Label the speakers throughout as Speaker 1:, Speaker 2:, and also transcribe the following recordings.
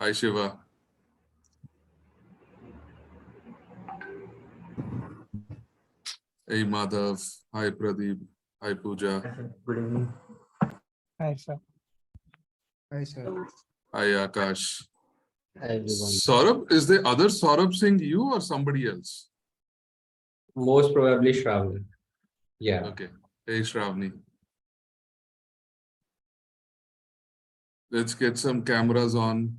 Speaker 1: Hi, Shiva. Hey, Madhav. Hi, Pradeep. Hi, Pooja.
Speaker 2: Good evening.
Speaker 3: Hi, sir.
Speaker 2: Hi, sir.
Speaker 1: Hi, Akash.
Speaker 4: Hi everyone.
Speaker 1: Saurabh, is the other Saurabh saying you or somebody else?
Speaker 4: Most probably Shravani. Yeah.
Speaker 1: Okay. Hey, Shravani. Let's get some cameras on.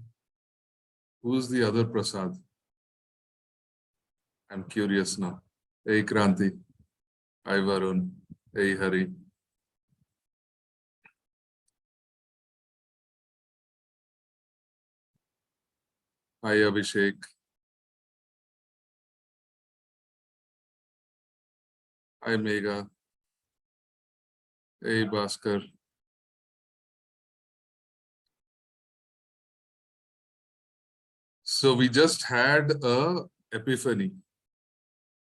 Speaker 1: Who's the other Prasad? I'm curious now. Hey, Kranti. Hi, Varun. Hey, Hari. Hi, Abhishek. Hi, Megha. Hey, Bhaskar. So we just had a epiphany.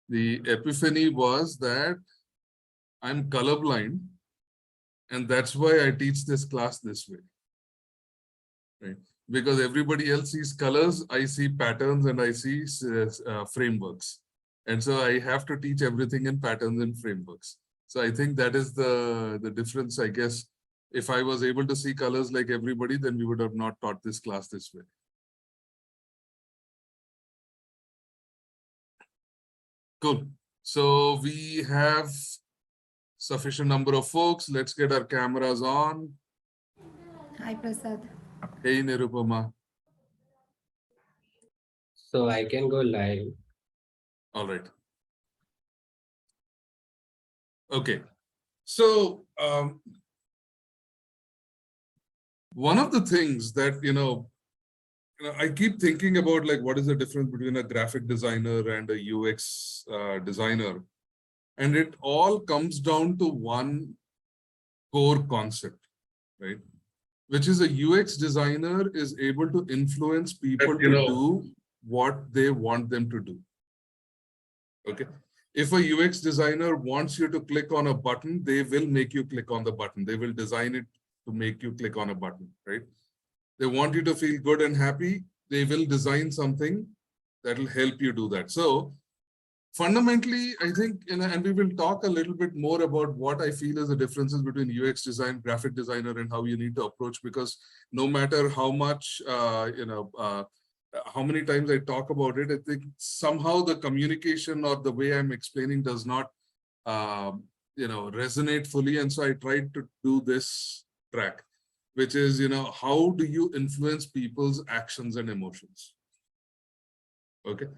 Speaker 1: The epiphany was that I'm colorblind, and that's why I teach this class this way. Right? Because everybody else sees colors, I see patterns, and I see frameworks. And so I have to teach everything in patterns and frameworks. So I think that is the difference, I guess. If I was able to see colors like everybody, then we would have not taught this class this way. Cool. So we have sufficient number of folks. Let's get our cameras on.
Speaker 5: Hi, Prasad.
Speaker 1: Hey, Nirupama.
Speaker 4: So I can go live.
Speaker 1: All right. Okay. So one of the things that, I keep thinking about, like, what is the difference between a graphic designer and a UX designer? And it all comes down to one core concept, right? Which is a UX designer is able to influence people to do what they want them to do. Okay. If a UX designer wants you to click on a button, they will make you click on the button. They will design it to make you click on a button, right? They want you to feel good and happy. They will design something that will help you do that. So fundamentally, I think, and we will talk a little bit more about what I feel is the differences between UX design, graphic designer, and how you need to approach, because no matter how much, how many times I talk about it, I think somehow the communication or the way I'm explaining does not, resonate fully. And so I tried to do this track, which is, how do you influence people's actions and emotions? Okay.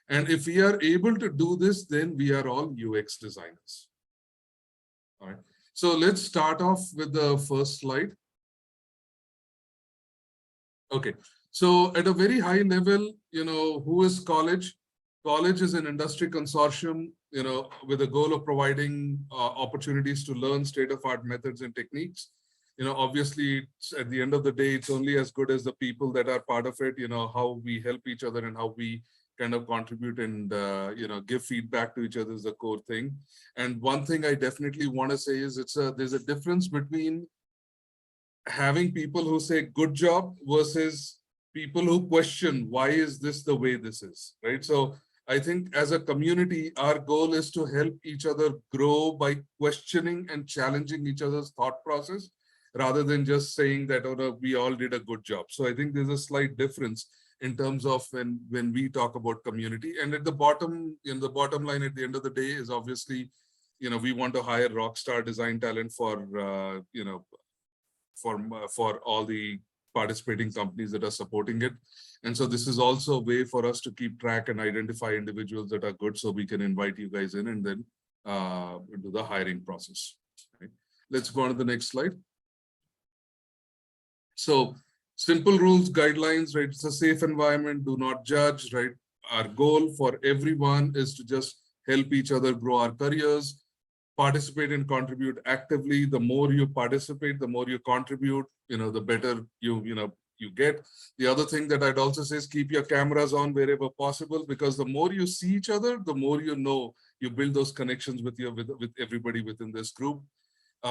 Speaker 1: And if we are able to do this, then we are all UX designers. All right. So let's start off with the first slide. Okay. So at a very high level, who is College? College is an industry consortium, with the goal of providing opportunities to learn state-of-art methods and techniques. Obviously, at the end of the day, it's only as good as the people that are part of it, how we help each other and how we kind of contribute and, give feedback to each other is the core thing. And one thing I definitely want to say is there's a difference between having people who say good job versus people who question why is this the way this is, right? So I think as a community, our goal is to help each other grow by questioning and challenging each other's thought process, rather than just saying that, oh, no, we all did a good job. So I think there's a slight difference in terms of when we talk about community. And at the bottom, the bottom line at the end of the day is obviously, we want to hire rockstar design talent for, for all the participating companies that are supporting it. And so this is also a way for us to keep track and identify individuals that are good, so we can invite you guys in and then do the hiring process. Right? Let's go on to the next slide. So simple rules, guidelines, right? It's a safe environment, do not judge, right? Our goal for everyone is to just help each other grow our careers, participate and contribute actively. The more you participate, the more you contribute, the better you get. The other thing that I'd also say is keep your cameras on wherever possible, because the more you see each other, the more you build those connections with everybody within this group.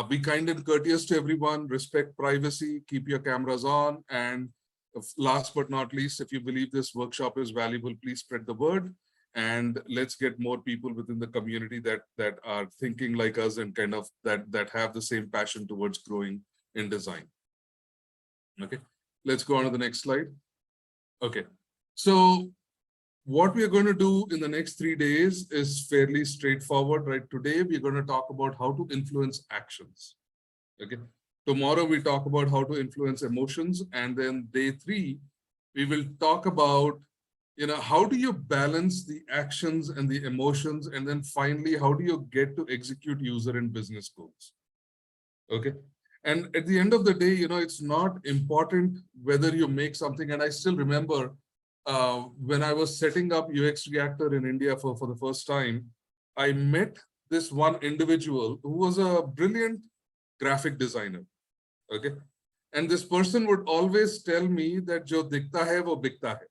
Speaker 1: Be kind and courteous to everyone, respect privacy, keep your cameras on, and Last but not least, if you believe this workshop is valuable, please spread the word, and let's get more people within the community that are thinking like us and kind of that have the same passion towards growing in design. Okay, let's go on to the next slide. Okay, so what we are going to do in the next 3 days is fairly straightforward, right? Today, we're going to talk about how to influence actions. Okay. Tomorrow, we talk about how to influence emotions. And then day 3, we will talk about, how do you balance the actions and the emotions? And then finally, how do you get to execute user and business goals? Okay. And at the end of the day, it's not important whether you make something. And I still remember when I was setting up UXReactor in India for the first time, I met this one individual who was a brilliant graphic designer. Okay. And this person would always tell me that jo dikhta hai, wo bikta hai.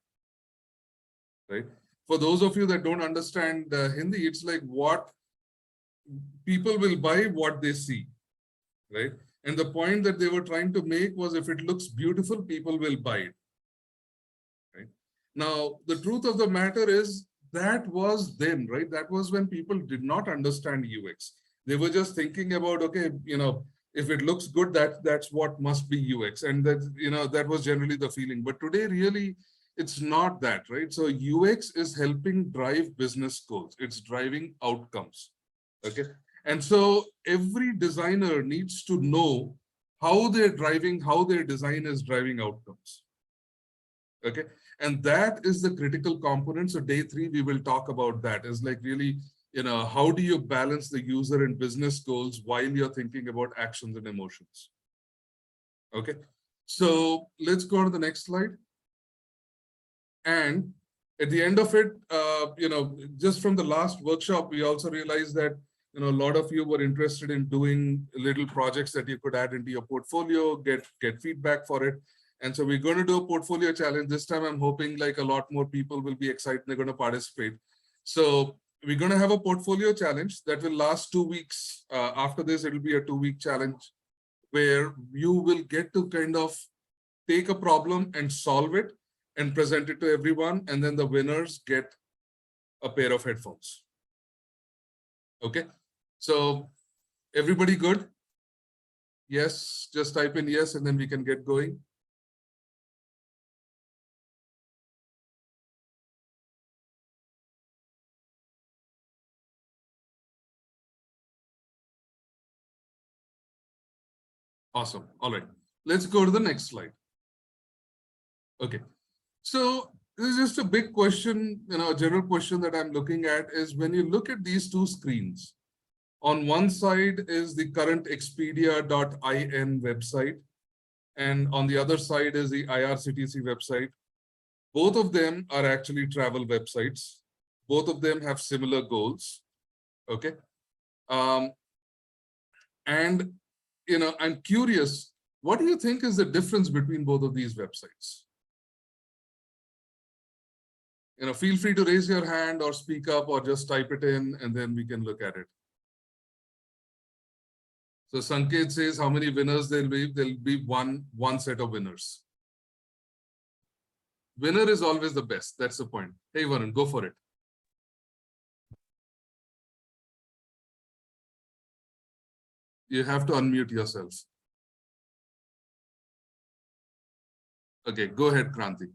Speaker 1: Right. For those of you that don't understand Hindi, it's like what people will buy what they see. Right. And the point that they were trying to make was if it looks beautiful, people will buy it. Right. Now, the truth of the matter is that was then, right? That was when people did not understand UX. They were just thinking about, okay, if it looks good, that's what must be UX. And that was generally the feeling. But today, really, it's not that, right? So UX is helping drive business goals. It's driving outcomes. Okay. And so every designer needs to know how their design is driving outcomes. Okay. And that is the critical component. So day 3, we will talk about that. Is like really, how do you balance the user and business goals while you're thinking about actions and emotions? Okay. So let's go on to the next slide. And at the end of it, just from the last workshop, we also realized that, a lot of you were interested in doing little projects that you could add into your portfolio, get feedback for it. And so we're going to do a portfolio challenge. This time, I'm hoping like a lot more people will be excited. They're going to participate. So we're going to have a portfolio challenge that will last 2 weeks. After this, it will be a 2-week challenge where you will get to kind of take a problem and solve it and present it to everyone. And then the winners get a pair of headphones. Okay. So everybody good? Yes, just type in yes, and then we can get going. Awesome. All right. Let's go to the next slide. Okay. So this is just a big question, a general question that I'm looking at is when you look at these 2 screens, on one side is the current Expedia.in website, and on the other side is the IRCTC website. Both of them are actually travel websites. Both of them have similar goals. Okay. And, I'm curious, what do you think is the difference between both of these websites? Feel free to raise your hand or speak up or just type it in and then we can look at it. So Sanket says how many winners there'll be. There'll be one set of winners. Winner is always the best. That's the point. Hey, Varun, go for it. You have to unmute yourself. Okay, go ahead, Kranti.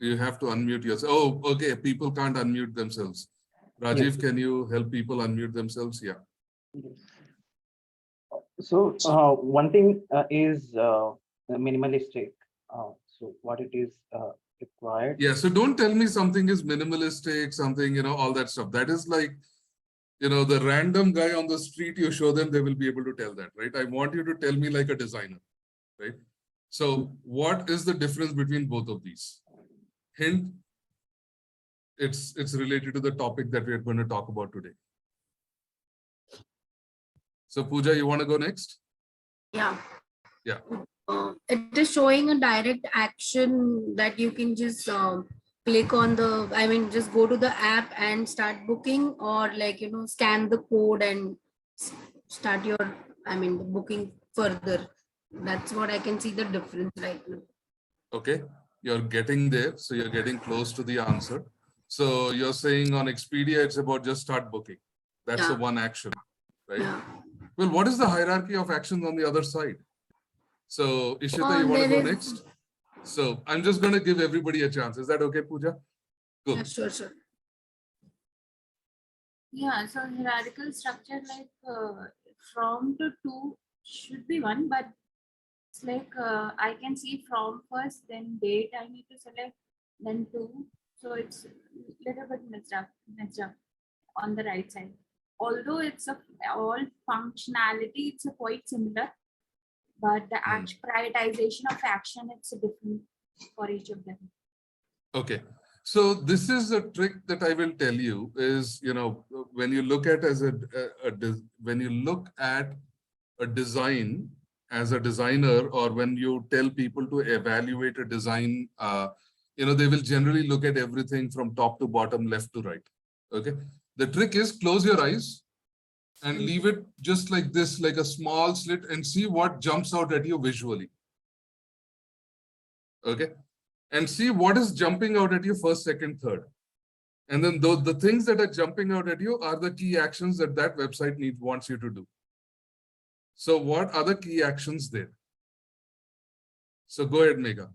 Speaker 1: You have to unmute yourself. Oh, okay. People can't unmute themselves. Rajiv, yes. Can you help people unmute themselves? Yeah.
Speaker 2: So one thing is minimalistic. So what it is required.
Speaker 1: Yeah. So don't tell me something is minimalistic, something, all that stuff. That is like, the random guy on the street, you show them, they will be able to tell that, right? I want you to tell me like a designer, right? So what is the difference between both of these? Hint, it's related to the topic that we're going to talk about today. So Pooja, you want to go next?
Speaker 5: Yeah.
Speaker 1: Yeah.
Speaker 5: It is showing a direct action that you can just click on just go to the app and start booking, or like, scan the code and start your, I mean, the booking further. That's what I can see the difference right now.
Speaker 1: Okay, you're getting there. So you're getting close to the answer. So you're saying on Expedia, it's about just start booking. That's the
Speaker 5: Yeah.
Speaker 1: one action, right?
Speaker 5: Yeah.
Speaker 1: Well, what is the hierarchy of actions on the other side? So Ishita, you want to
Speaker 5: There
Speaker 1: go
Speaker 5: is-
Speaker 1: next? So I'm just going to give everybody a chance. Is that okay, Pooja? Go.
Speaker 5: Yeah, sure.
Speaker 3: Yeah, so hierarchical structure like from to to should be one, but it's like I can see from first, then date I need to select, then to. So it's little bit messed up on the right side. Although it's a all functionality, it's a quite similar, but the prioritization of action it's different for each of them.
Speaker 1: Okay. So this is a trick that I will tell you is, when you look at when you look at a design as a designer, or when you tell people to evaluate a design, they will generally look at everything from top to bottom, left to right. Okay. The trick is close your eyes and leave it just like this, like a small slit, and see what jumps out at you visually. Okay. And see what is jumping out at you first, second, third. And then the things that are jumping out at you are the key actions that website wants you to do. So what are the key actions there? So go ahead, Megha.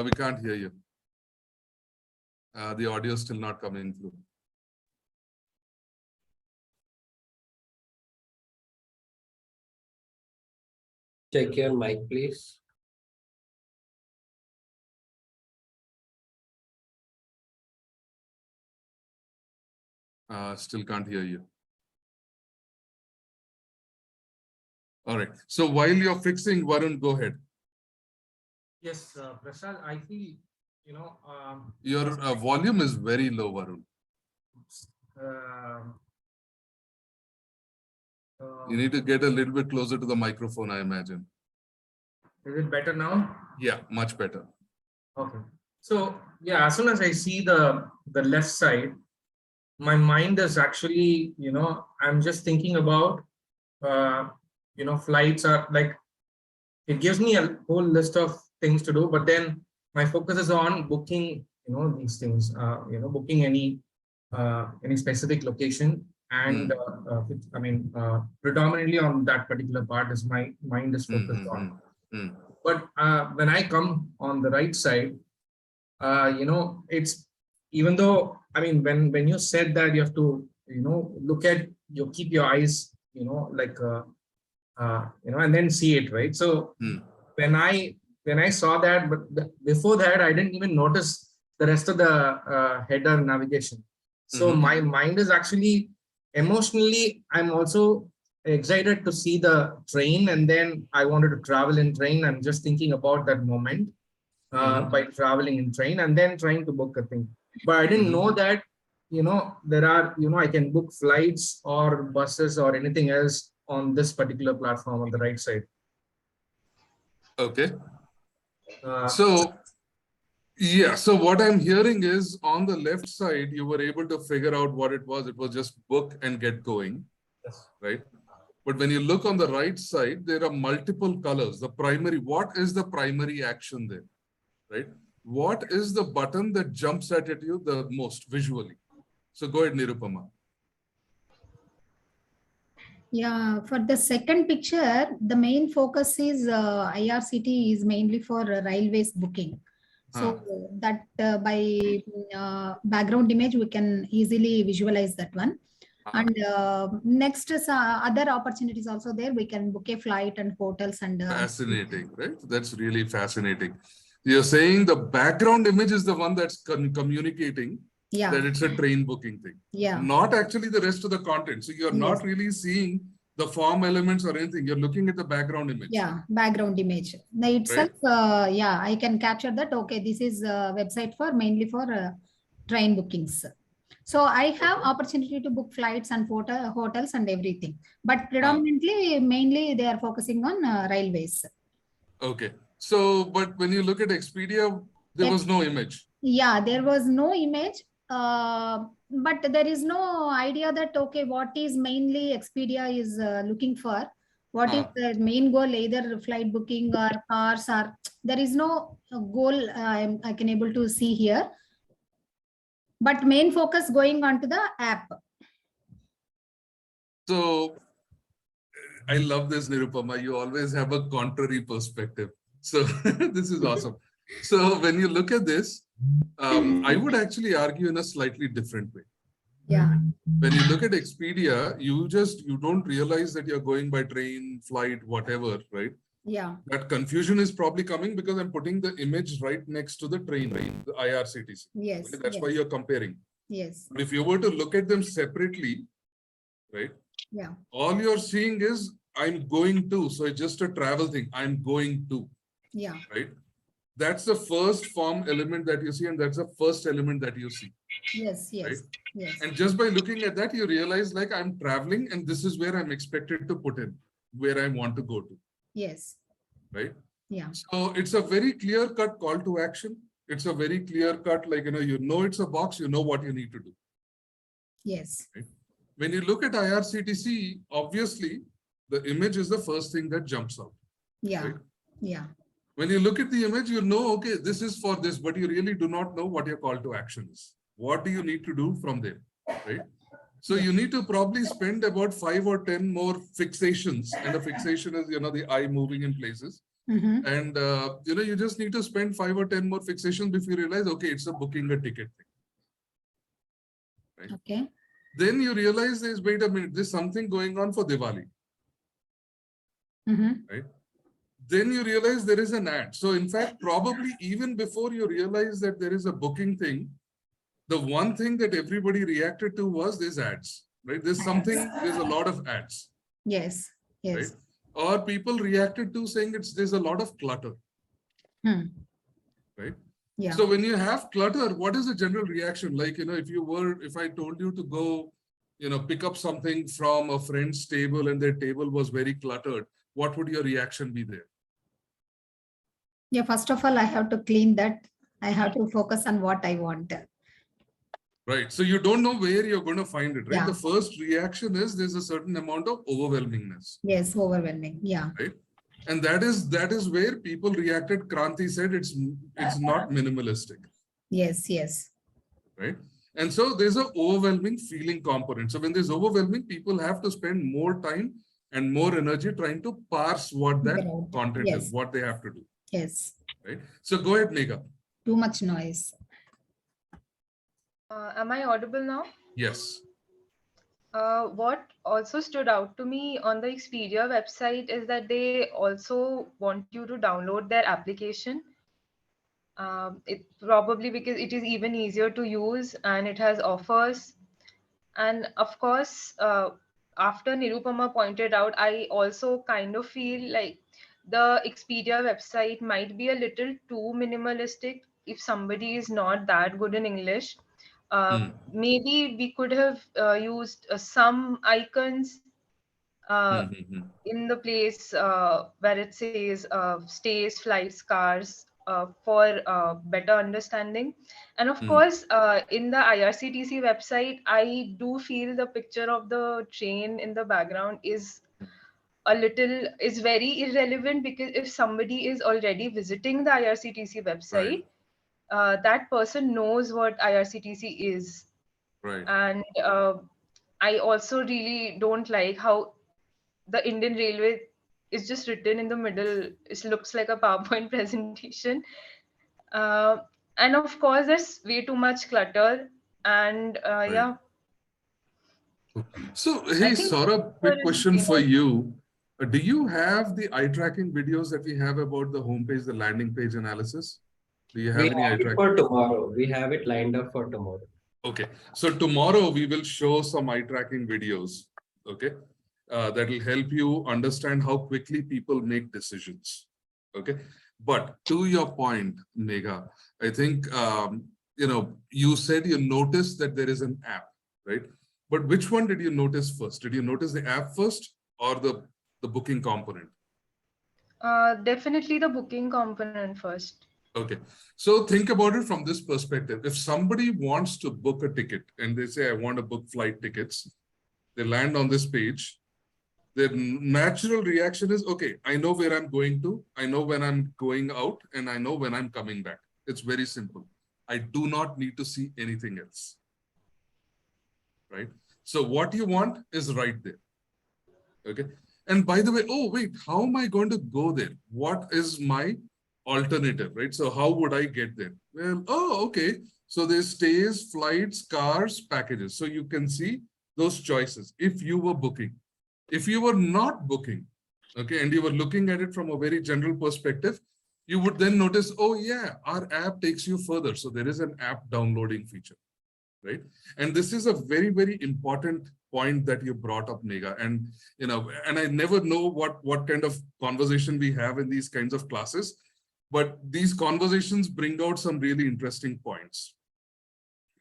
Speaker 1: We can't hear you. The audio is still not coming through.
Speaker 4: Check your mic, please.
Speaker 1: Still can't hear you. All right. So while you're fixing, Varun, go ahead.
Speaker 6: Yes, Prasad, I feel,
Speaker 1: Your volume is very low, Varun. You need to get a little bit closer to the microphone, I imagine.
Speaker 6: Is it better now?
Speaker 1: Yeah, much better.
Speaker 6: Okay. So yeah, as soon as I see the left side, my mind is actually, I'm just thinking about, flights are like, it gives me a whole list of things to do, but then my focus is on booking, these things, booking any specific location. And predominantly on that particular part is my mind is focused on. But when I come on the right side, it's, even though, when you said that you have to, look at, keep your eyes, and then see it, right? So when I saw that, but before that, I didn't even notice the rest of the header navigation. So my mind is actually emotionally, I'm also excited to see the train, and then I wanted to travel in train. I'm just thinking about that moment by traveling in train and then trying to book a thing. But I didn't know that, there are, I can book flights or buses or anything else on this particular platform on the right side.
Speaker 1: Okay. So what I'm hearing is on the left side, you were able to figure out what it was. It was just book and get going,
Speaker 6: Yes.
Speaker 1: right? But when you look on the right side, there are multiple colors. The primary, what is the primary action there, right? What is the button that jumps at you the most visually? So go ahead, Nirupama.
Speaker 7: Yeah, for the second picture, the main focus is IRCT is mainly for railways booking. So that by background image, we can easily visualize that one. And next is other opportunities also there. We can book a flight and hotels and
Speaker 1: fascinating, right? That's really fascinating. You're saying the background image is the one that's communicating that it's a train booking thing.
Speaker 7: Yeah.
Speaker 1: Not actually the rest of the content. So you're not really seeing the form elements or anything. You're looking at the background image.
Speaker 7: Yeah, background image. The itself, yeah, I can capture that. Okay, this is a website for mainly for train bookings. So I have opportunity to book flights and hotels and everything. But predominantly, mainly they are focusing on railways.
Speaker 1: Okay. So, but when you look at Expedia, there was no image.
Speaker 7: Yeah, there was no image, but there is no idea that, okay, what is mainly Expedia is looking for. What is the main goal, either flight booking or cars, or there is no goal I can able to see here. But main focus going on to the app.
Speaker 1: So I love this, Nirupama. You always have a contrary perspective. So this is awesome. So when you look at this, I would actually argue in a slightly different way.
Speaker 7: Yeah.
Speaker 1: When you look at Expedia, you don't realize that you're going by train, flight, whatever, right?
Speaker 7: Yeah.
Speaker 1: That confusion is probably coming because I'm putting the image right next to the train, the IRCTC.
Speaker 7: Yes.
Speaker 1: Okay? That's
Speaker 7: yes.
Speaker 1: why you're comparing.
Speaker 7: Yes.
Speaker 1: But if you were to look at them separately, right?
Speaker 7: Yeah.
Speaker 1: All you're seeing is I'm going to. So it's just a travel thing. I'm going to.
Speaker 7: Yeah.
Speaker 1: Right? That's the first form element that you see, and that's the first element that you see.
Speaker 7: Yes. Yes.
Speaker 1: Right?
Speaker 7: Yes.
Speaker 1: And just by looking at that, you realize like I'm traveling and this is where I'm expected to put in, where I want to go to.
Speaker 7: Yes.
Speaker 1: Right?
Speaker 7: Yeah.
Speaker 1: So it's a very clear-cut call to action. It's a very clear-cut, like, you know it's a box, you know what you need to do.
Speaker 7: Yes.
Speaker 1: Right? When you look at IRCTC, obviously, the image is the first thing that jumps out.
Speaker 7: Yeah.
Speaker 1: Right?
Speaker 7: Yeah.
Speaker 1: When you look at the image, you know, okay, this is for this, but you really do not know what your call to action is. What do you need to do from there, right? So you need to probably spend about 5 or 10 more fixations. And a fixation is, the eye moving in places.
Speaker 7: Mm-hmm.
Speaker 1: And, you just need to spend 5 or 10 more fixations before you realize, okay, it's a booking a ticket thing. Right?
Speaker 7: Okay.
Speaker 1: Then you realize there's, wait a minute, there's something going on for Diwali.
Speaker 7: Mm-hmm.
Speaker 1: Right? Then you realize there is an ad. So in fact, probably even before you realize that there is a booking thing, the one thing that everybody reacted to was these ads, right? There's a lot of ads.
Speaker 7: Yes. Yes.
Speaker 1: Right? Or people reacted to saying there's a lot of clutter. Right?
Speaker 7: Yeah.
Speaker 1: So when you have clutter, what is the general reaction? Like, if I told you to go, pick up something from a friend's table and their table was very cluttered, what would your reaction be there?
Speaker 7: Yeah. First of all, I have to clean that. I have to focus on what I want.
Speaker 1: Right. So you don't know where you're going to find it, right?
Speaker 7: Yeah.
Speaker 1: The first reaction is there's a certain amount of overwhelmingness.
Speaker 7: Yes. Overwhelming. Yeah.
Speaker 1: Right. And that is where people reacted. Kranti said it's not minimalistic.
Speaker 7: Yes. Yes.
Speaker 1: Right. And so there's an overwhelming feeling component. So when there's overwhelming, people have to spend more time and more energy trying to parse what that content is, what they have to do.
Speaker 7: Yes.
Speaker 1: Right. So go ahead, Megha.
Speaker 7: Too much noise.
Speaker 8: Am I audible now?
Speaker 1: Yes.
Speaker 8: What also stood out to me on the Expedia website is that they also want you to download their application. It probably because it is even easier to use and it has offers. And of course, after Nirupama pointed out, I also kind of feel like the Expedia website might be a little too minimalistic if somebody is not that good in English. Maybe we could have used some icons in the place where it says stays, flights, cars for better understanding. And of course, in the IRCTC website, I do feel the picture of the train in the background is very irrelevant, because if somebody is already visiting the IRCTC website, that person knows what IRCTC is.
Speaker 1: Right.
Speaker 8: And I also really don't like how the Indian Railway is just written in the middle. It looks like a PowerPoint presentation. And of course, there's way too much clutter. And yeah.
Speaker 1: So, hey, Saurabh, quick question for you. Do you have the eye tracking videos that we have about the homepage, the landing page analysis? Do you have any eye tracking?
Speaker 4: For tomorrow. We have it lined up for tomorrow.
Speaker 1: Okay. So tomorrow we will show some eye tracking videos. Okay. That will help you understand how quickly people make decisions. Okay. But to your point, Megha, I think, you said you noticed that there is an app, right? But which one did you notice first? Did you notice the app first or the booking component?
Speaker 8: Definitely the booking component first.
Speaker 1: Okay, so think about it from this perspective. If somebody wants to book a ticket and they say, I want to book flight tickets, they land on this page, their natural reaction is, okay, I know where I'm going to, I know when I'm going out, and I know when I'm coming back. It's very simple. I do not need to see anything else, right? So what you want is right there, okay? And by the way, oh, wait, how am I going to go there? What is my alternative, right? So how would I get there? Well, oh, okay. So there's stays, flights, cars, packages. So you can see those choices if you were booking. If you were not booking, okay, and you were looking at it from a very general perspective, you would then notice, oh yeah, our app takes you further. So there is an app downloading feature, right? And this is a very, very important point that you brought up, Megha. And, you know, and I never know what kind of conversation we have in these kinds of classes, but these conversations bring out some really interesting points.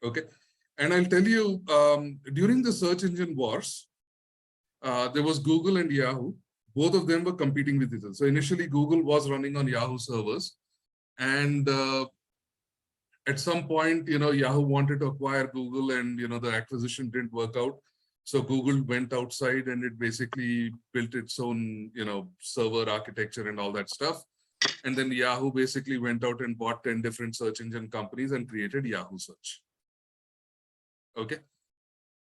Speaker 1: Okay. And I'll tell you, during the search engine wars, there was Google and Yahoo. Both of them were competing with each other. So initially, Google was running on Yahoo servers. And at some point, you know, Yahoo wanted to acquire Google and, you know, the acquisition didn't work out. So Google went outside and it basically built its own, you know, server architecture and all that stuff. And then Yahoo basically went out and bought 10 different search engine companies and created Yahoo Search. Okay.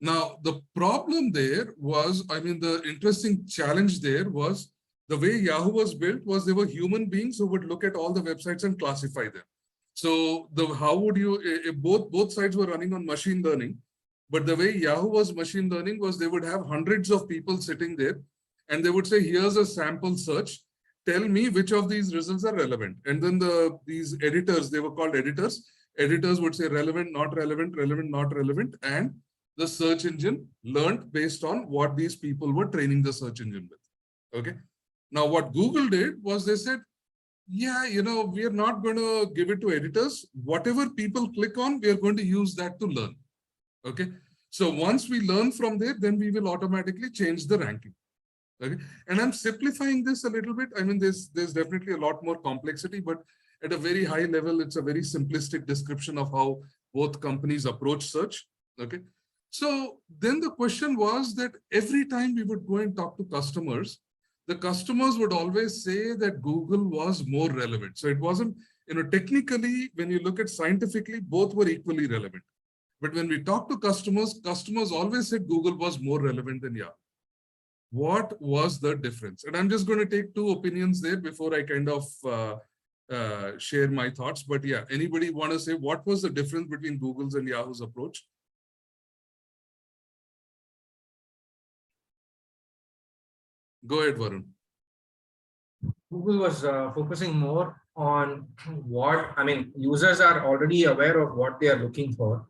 Speaker 1: Now, the problem there was, I mean, the interesting challenge there was the way Yahoo was built was there were human beings who would look at all the websites and classify them. So how would you, if both sides were running on machine learning, but the way Yahoo was machine learning was they would have hundreds of people sitting there and they would say, here's a sample search. Tell me which of these results are relevant. And then these editors, they were called editors. Editors would say relevant, not relevant, relevant, not relevant. And the search engine learned based on what these people were training the search engine with. Okay. Now, what Google did was they said, yeah, you know, we are not going to give it to editors. Whatever people click on, we are going to use that to learn. Okay. So once we learn from there, then we will automatically change the ranking. Okay. And I'm simplifying this a little bit. I mean, there's definitely a lot more complexity, but at a very high level, it's a very simplistic description of how both companies approach search. Okay. So then the question was that every time we would go and talk to customers, the customers would always say that Google was more relevant. So it wasn't, you know, technically, when you look at scientifically, both were equally relevant. But when we talk to customers, customers always said Google was more relevant than Yahoo. What was the difference? And I'm just going to take two opinions there before I kind of share my thoughts. But yeah, anybody want to say what was the difference between Google's and Yahoo's approach? Go ahead, Varun.
Speaker 6: Google was focusing more on what, I mean, users are already aware of what they are looking for.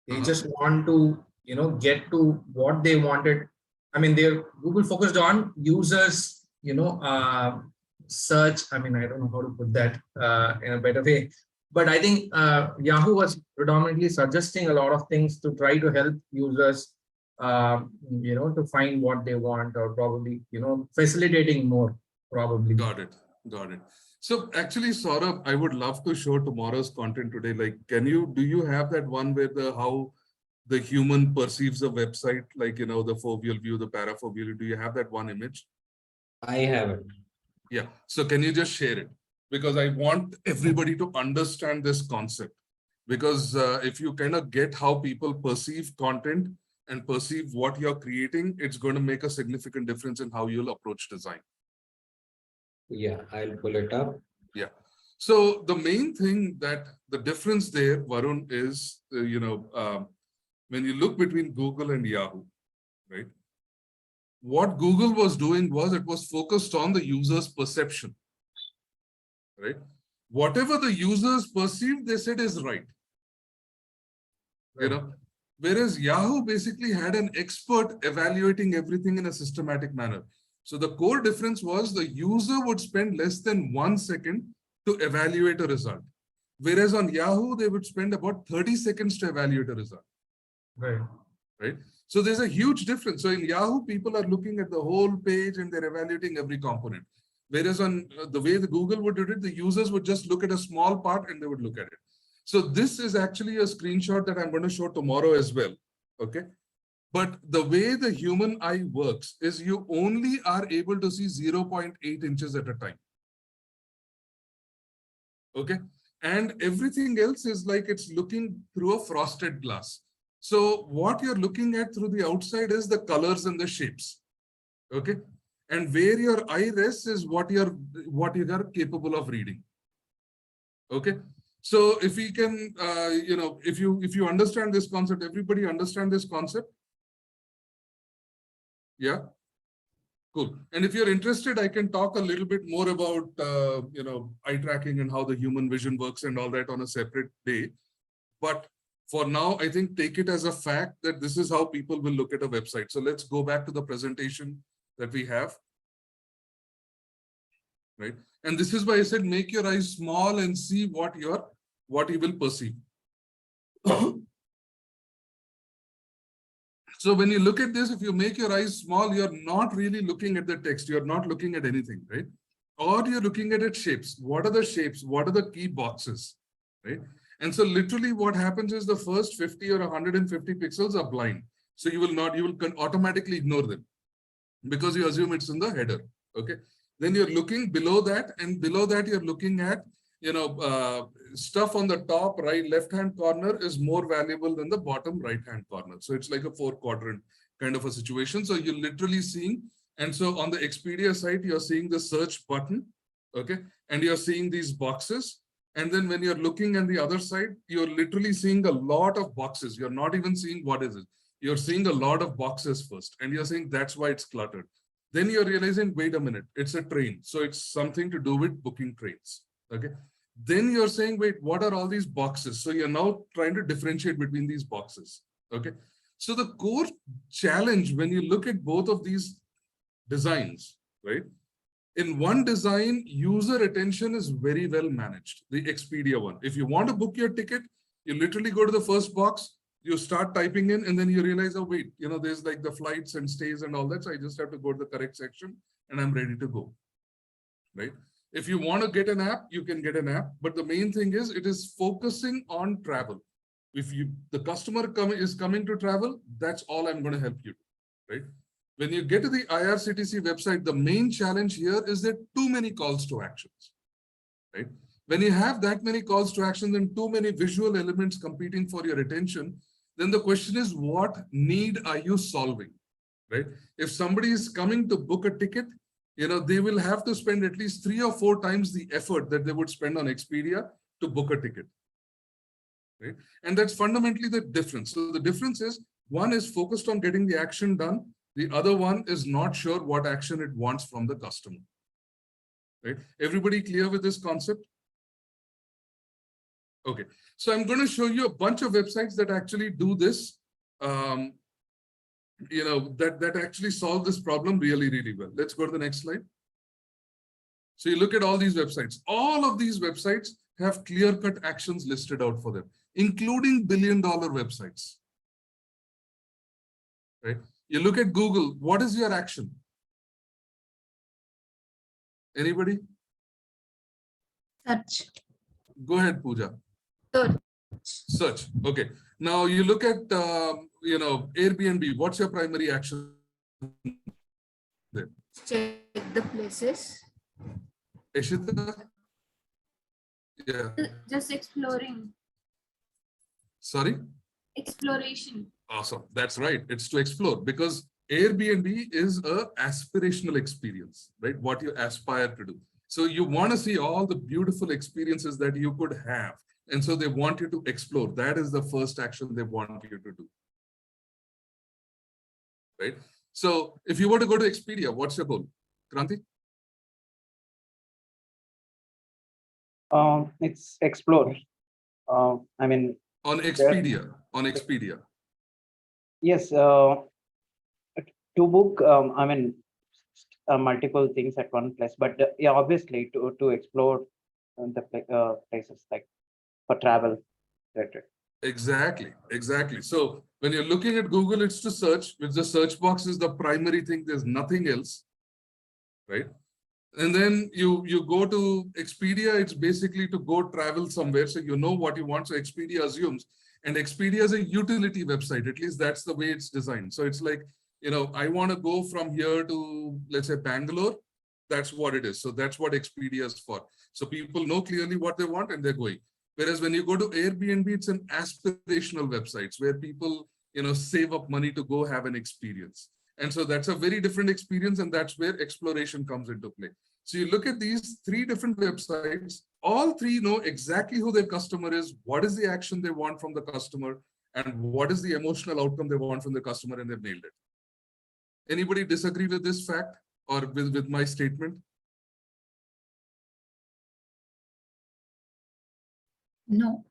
Speaker 6: They just want to, you know, get to what they wanted. I mean, Google focused on users, you know, search. I mean, I don't know how to put that in a better way. But I think Yahoo was predominantly suggesting a lot of things to try to help users, you know, to find what they want, or probably, you know, facilitating more, probably.
Speaker 1: Got it. Got it. So actually, Saurabh, I would love to show tomorrow's content today. Like, do you have that one where how the human perceives a website, like, you know, the foveal view, the parafoveal view? Do you have that one image?
Speaker 4: I have it.
Speaker 1: Yeah. So can you just share it? Because I want everybody to understand this concept. Because if you kind of get how people perceive content and perceive what you're creating, it's going to make a significant difference in how you'll approach design.
Speaker 4: Yeah, I'll pull it up.
Speaker 1: Yeah. So the main thing that the difference there, Varun, is, you know, when you look between Google and Yahoo, right? What Google was doing was it was focused on the user's perception, right? Whatever the users perceived, they said is right. You know, whereas Yahoo basically had an expert evaluating everything in a systematic manner. So the core difference was the user would spend less than 1 second to evaluate a result. Whereas on Yahoo, they would spend about 30 seconds to evaluate a result.
Speaker 6: Right.
Speaker 1: Right. So there's a huge difference. So in Yahoo, people are looking at the whole page and they're evaluating every component. Whereas on the way the Google would do it, the users would just look at a small part and they would look at it. So this is actually a screenshot that I'm going to show tomorrow as well. Okay. But the way the human eye works is you only are able to see 0.8 inches at a time. Okay. And everything else is like it's looking through a frosted glass. So what you're looking at through the outside is the colors and the shapes. Okay. And where your eye rests is what you are capable of reading. Okay. So if we can, if you understand this concept, everybody understand this concept? Yeah. Cool. And if you're interested, I can talk a little bit more about, eye tracking and how the human vision works and all that on a separate day. But for now, I think take it as a fact that this is how people will look at a website. So let's go back to the presentation that we have. Right. And this is why I said, make your eyes small and see what you will perceive. So when you look at this, if you make your eyes small, you're not really looking at the text. You're not looking at anything, right? Or you're looking at its shapes. What are the shapes? What are the key boxes, right? And so literally what happens is the first 50 or 150 pixels are blind. So you will automatically ignore them because you assume it's in the header, okay? Then you're looking below that, and below that you're looking at, stuff on the top right left-hand corner is more valuable than the bottom right-hand corner. So it's like a 4-quadrant kind of a situation. So you're literally seeing, and so on the Expedia site, you're seeing the search button, okay? And you're seeing these boxes. And then when you're looking at the other side, you're literally seeing a lot of boxes. You're not even seeing what is it. You're seeing a lot of boxes first. And you're saying that's why it's cluttered. Then you're realizing, wait a minute, it's a train. So it's something to do with booking trains, okay? Then you're saying, wait, what are all these boxes? So you're now trying to differentiate between these boxes, okay? So the core challenge when you look at both of these designs, right? In one design, user attention is very well managed, the Expedia one. If you want to book your ticket, you literally go to the first box, you start typing in, and then you realize, oh, wait, there's like the flights and stays and all that. So I just have to go to the correct section and I'm ready to go, right? If you want to get an app, you can get an app. But the main thing is it is focusing on travel. If the customer is coming to travel, that's all I'm going to help you, right? When you get to the IRCTC website, the main challenge here is that too many calls to actions, right? When you have that many calls to actions and too many visual elements competing for your attention, then the question is, what need are you solving, right? If somebody is coming to book a ticket, they will have to spend at least 3 or 4 times the effort that they would spend on Expedia to book a ticket, right? And that's fundamentally the difference. So the difference is one is focused on getting the action done. The other one is not sure what action it wants from the customer, right? Everybody clear with this concept? Okay, so I'm going to show you a bunch of websites that actually do this, that actually solve this problem really, really well. Let's go to the next slide. So you look at all these websites. All of these websites have clear-cut actions listed out for them, including billion-dollar websites, right? You look at Google, what is your action? Anybody?
Speaker 7: Search.
Speaker 1: Go ahead, Pooja.
Speaker 5: Search.
Speaker 1: Search. Okay. Now you look at, Airbnb. What's your primary action there?
Speaker 5: Check the places.
Speaker 1: Ishita? Yeah.
Speaker 3: Just exploring.
Speaker 1: Sorry?
Speaker 3: Exploration.
Speaker 1: Awesome. That's right. It's to explore, because Airbnb is a aspirational experience, right? What you aspire to do. So you want to see all the beautiful experiences that you could have. And so they want you to explore. That is the first action they want you to do, right? So if you were to go to Expedia, what's your goal? Kranti?
Speaker 2: It's explore. On
Speaker 1: Expedia.
Speaker 2: Yes, to book, multiple things at one place, but yeah, obviously to explore the places like for travel related.
Speaker 1: Exactly. So when you're looking at Google, it's to search, which the search box is the primary thing. There's nothing else, right? And then you go to Expedia, it's basically to go travel somewhere. So you know what you want. So Expedia assumes, and Expedia is a utility website. At least that's the way it's designed. So it's like, I want to go from here to, let's say, Bangalore. That's what it is. So that's what Expedia is for. So people know clearly what they want and they're going. Whereas when you go to Airbnb, it's an aspirational websites where people, save up money to go have an experience. And so that's a very different experience, and that's where exploration comes into play. So you look at these 3 different websites, all 3 know exactly who their customer is, what is the action they want from the customer, and what is the emotional outcome they want from the customer, and they've nailed it. Anybody disagree with this fact or with my statement?
Speaker 7: No.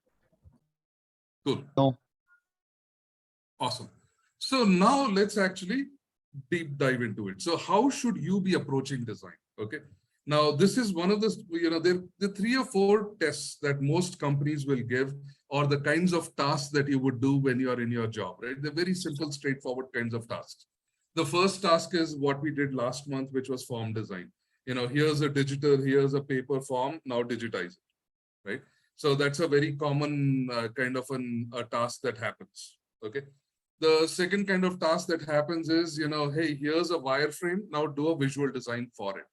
Speaker 1: Cool.
Speaker 9: No.
Speaker 1: Awesome. So now let's actually deep dive into it. So how should you be approaching design? Okay. Now, this is one of the 3 or 4 tests that most companies will give, or the kinds of tasks that you would do when you are in your job, right? They're very simple, straightforward kinds of tasks. The first task is what we did last month, which was form design. Here's a digital, here's a paper form, now digitize it, right? So that's a very common kind of a task that happens, okay? The second kind of task that happens is, hey, here's a wireframe, now do a visual design for it.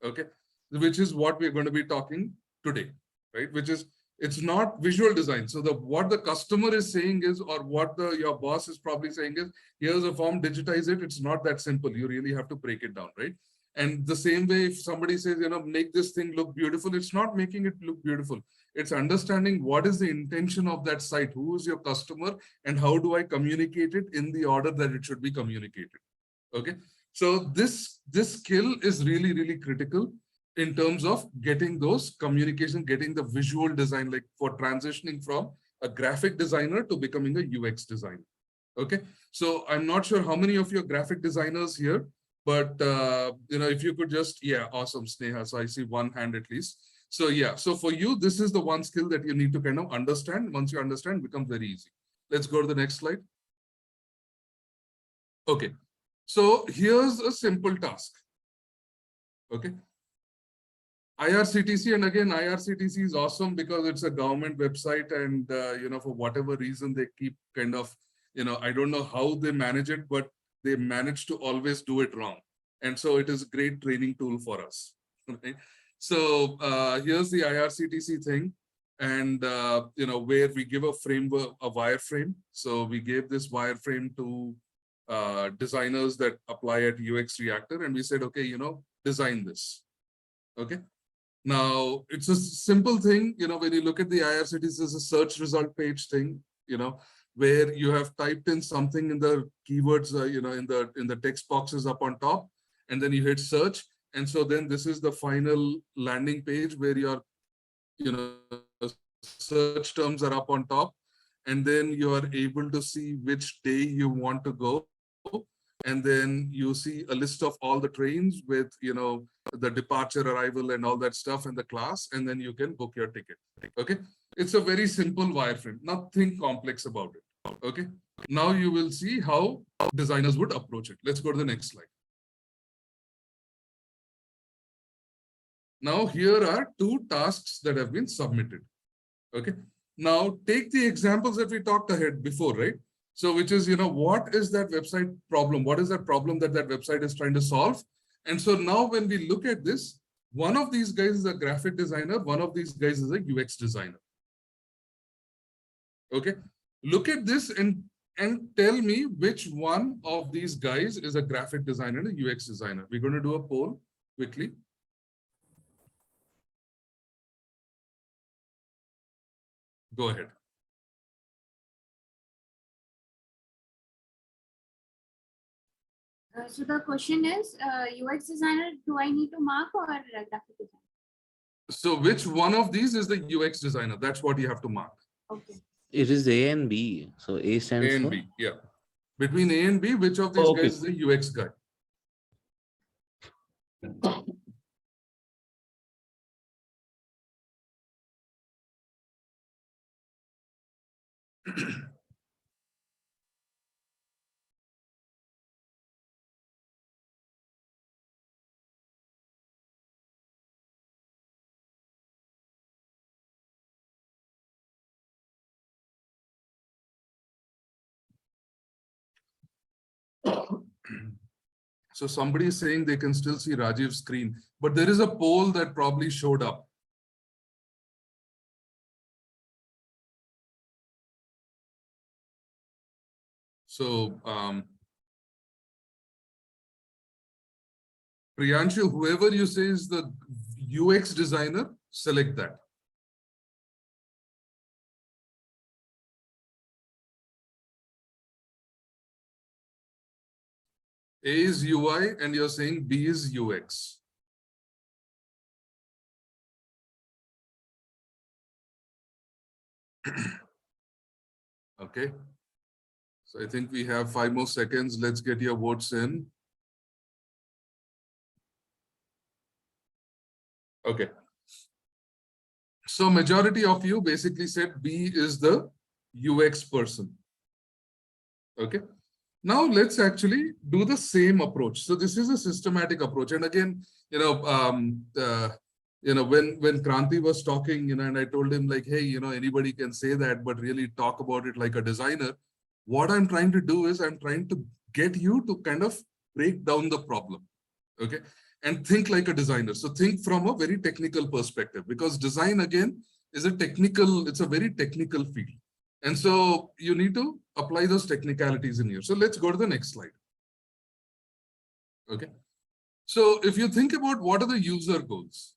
Speaker 1: Okay, which is what we're going to be talking today, right? Which is, it's not visual design. So what the customer is saying is, or what your boss is probably saying is, here's a form, digitize it. It's not that simple. You really have to break it down, right? And the same way, if somebody says, make this thing look beautiful, it's not making it look beautiful. It's understanding what is the intention of that site, who is your customer, and how do I communicate it in the order that it should be communicated. Okay. So this skill is really, really critical in terms of getting those communication, getting the visual design, like for transitioning from a graphic designer to becoming a UX designer. Okay. So I'm not sure how many of you are graphic designers here, but if you could just, yeah, awesome, Sneha. So I see one hand at least. So yeah, so for you, this is the one skill that you need to kind of understand. Once you understand, it becomes very easy. Let's go to the next slide. Okay. So here's a simple task. Okay. IRCTC, and again, IRCTC is awesome because it's a government website, and for whatever reason, they keep kind of, I don't know how they manage it, but they manage to always do it wrong. And so it is a great training tool for us. Okay. So here's the IRCTC thing, and where we give a framework, a wireframe. So we gave this wireframe to designers that apply at UXReactor, and we said, okay, design this. Okay. Now it's a simple thing, when you look at the IRCTC, this is a search result page thing, where you have typed in something in the keywords, in the text boxes up on top, and then you hit search. And so then this is the final landing page where your, search terms are up on top, and then you are able to see which day you want to go. And then you see a list of all the trains with, the departure, arrival, and all that stuff, and the class, and then you can book your ticket. Okay. It's a very simple wireframe, nothing complex about it. Okay. Now you will see how designers would approach it. Let's go to the next slide. Now here are 2 tasks that have been submitted. Okay. Now take the examples that we talked ahead before, right? So which is, what is that website problem? What is that problem that website is trying to solve? And so now when we look at this, one of these guys is a graphic designer, one of these guys is a UX designer. Okay. Look at this and tell me which one of these guys is a graphic designer and a UX designer. We're going to do a poll quickly. Go ahead.
Speaker 3: So the question is, UX designer, do I need to mark, or graphic designer?
Speaker 1: So which one of these is the UX designer? That's what you have to mark.
Speaker 3: Okay.
Speaker 9: It is A and B. So A stands
Speaker 1: A and
Speaker 9: for
Speaker 1: B, yeah. Between A and B, which of these guys is the UX guy? So somebody is saying they can still see Rajiv's screen, but there is a poll that probably showed up. So Priyanshu, whoever you say is the UX designer, select that. A is UI and you're saying B is UX. Okay. So I think we have 5 more seconds. Let's get your votes in. Okay. So majority of you basically said B is the UX person. Okay. Now let's actually do the same approach. So this is a systematic approach. And again, when Kranti was talking, and I told him like, hey, anybody can say that, but really talk about it like a designer. What I'm trying to do is I'm trying to get you to kind of break down the problem. Okay. And think like a designer. So think from a very technical perspective, because design again is it's a very technical field. And so you need to apply those technicalities in here. So let's go to the next slide. Okay. So if you think about what are the user goals,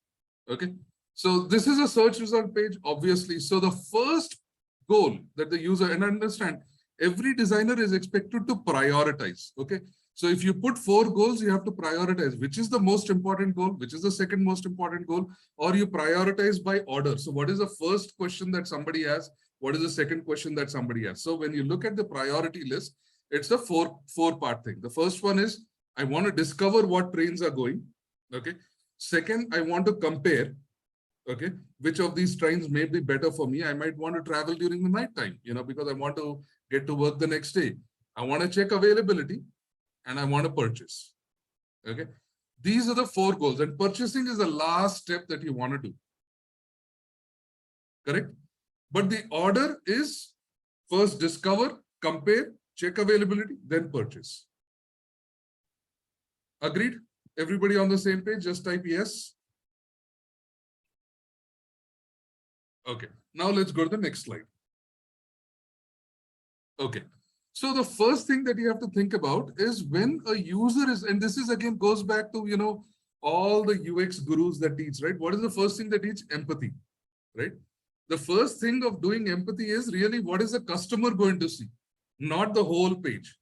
Speaker 1: okay. So this is a search result page, obviously. So the first goal that the user, and understand, every designer is expected to prioritize. Okay. So if you put 4 goals, you have to prioritize which is the most important goal, which is the second most important goal, or you prioritize by order. So what is the first question that somebody has? What is the second question that somebody has? So when you look at the priority list, it's a four-part thing. The first one is, I want to discover what trains are going. Okay. Second, I want to compare, okay, which of these trains may be better for me. I might want to travel during the night time, because I want to get to work the next day. I want to check availability and I want to purchase. Okay. These are the 4 goals, and purchasing is the last step that you want to do. Correct? But the order is first discover, compare, check availability, then purchase. Agreed? Everybody on the same page? Just type yes. Okay. Now let's go to the next slide. Okay. So the first thing that you have to think about is when a user is, and this is again goes back to, all the UX gurus that teach, right? What is the first thing they teach? Empathy, right? The first thing of doing empathy is really what is the customer going to see, not the whole page,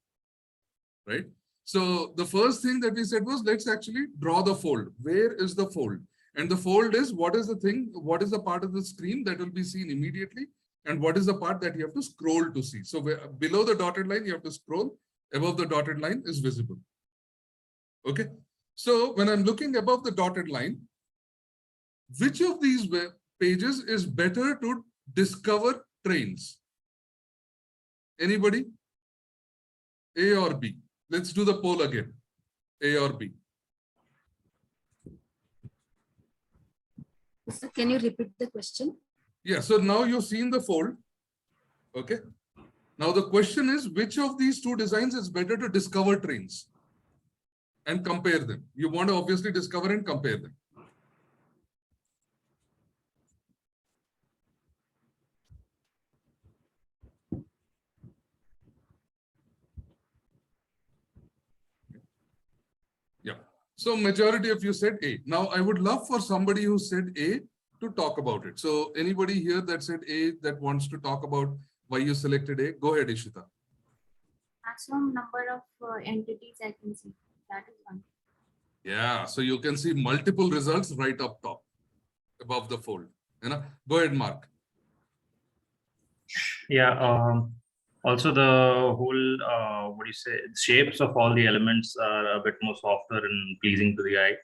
Speaker 1: right? So the first thing that we said was, let's actually draw the fold. Where is the fold? And the fold is, what is the thing? What is the part of the screen that will be seen immediately? And what is the part that you have to scroll to see? So below the dotted line, you have to scroll. Above the dotted line is visible. Okay. So when I'm looking above the dotted line, which of these pages is better to discover trains? Anybody? A or B? Let's do the poll again. A or B?
Speaker 5: So can you repeat the question?
Speaker 1: Yeah, so now you've seen the fold. Okay. Now the question is, which of these 2 designs is better to discover trains and compare them? You want to obviously discover and compare them. Yeah. So majority of you said A. Now I would love for somebody who said A to talk about it. So anybody here that said A that wants to talk about why you selected A, go ahead, Ishita.
Speaker 3: Maximum number of entities I can see. That is one.
Speaker 1: Yeah, so you can see multiple results right up top, above the fold. Go ahead, Mark.
Speaker 10: Yeah. Also, the whole shapes of all the elements are a bit more softer and pleasing to the eye.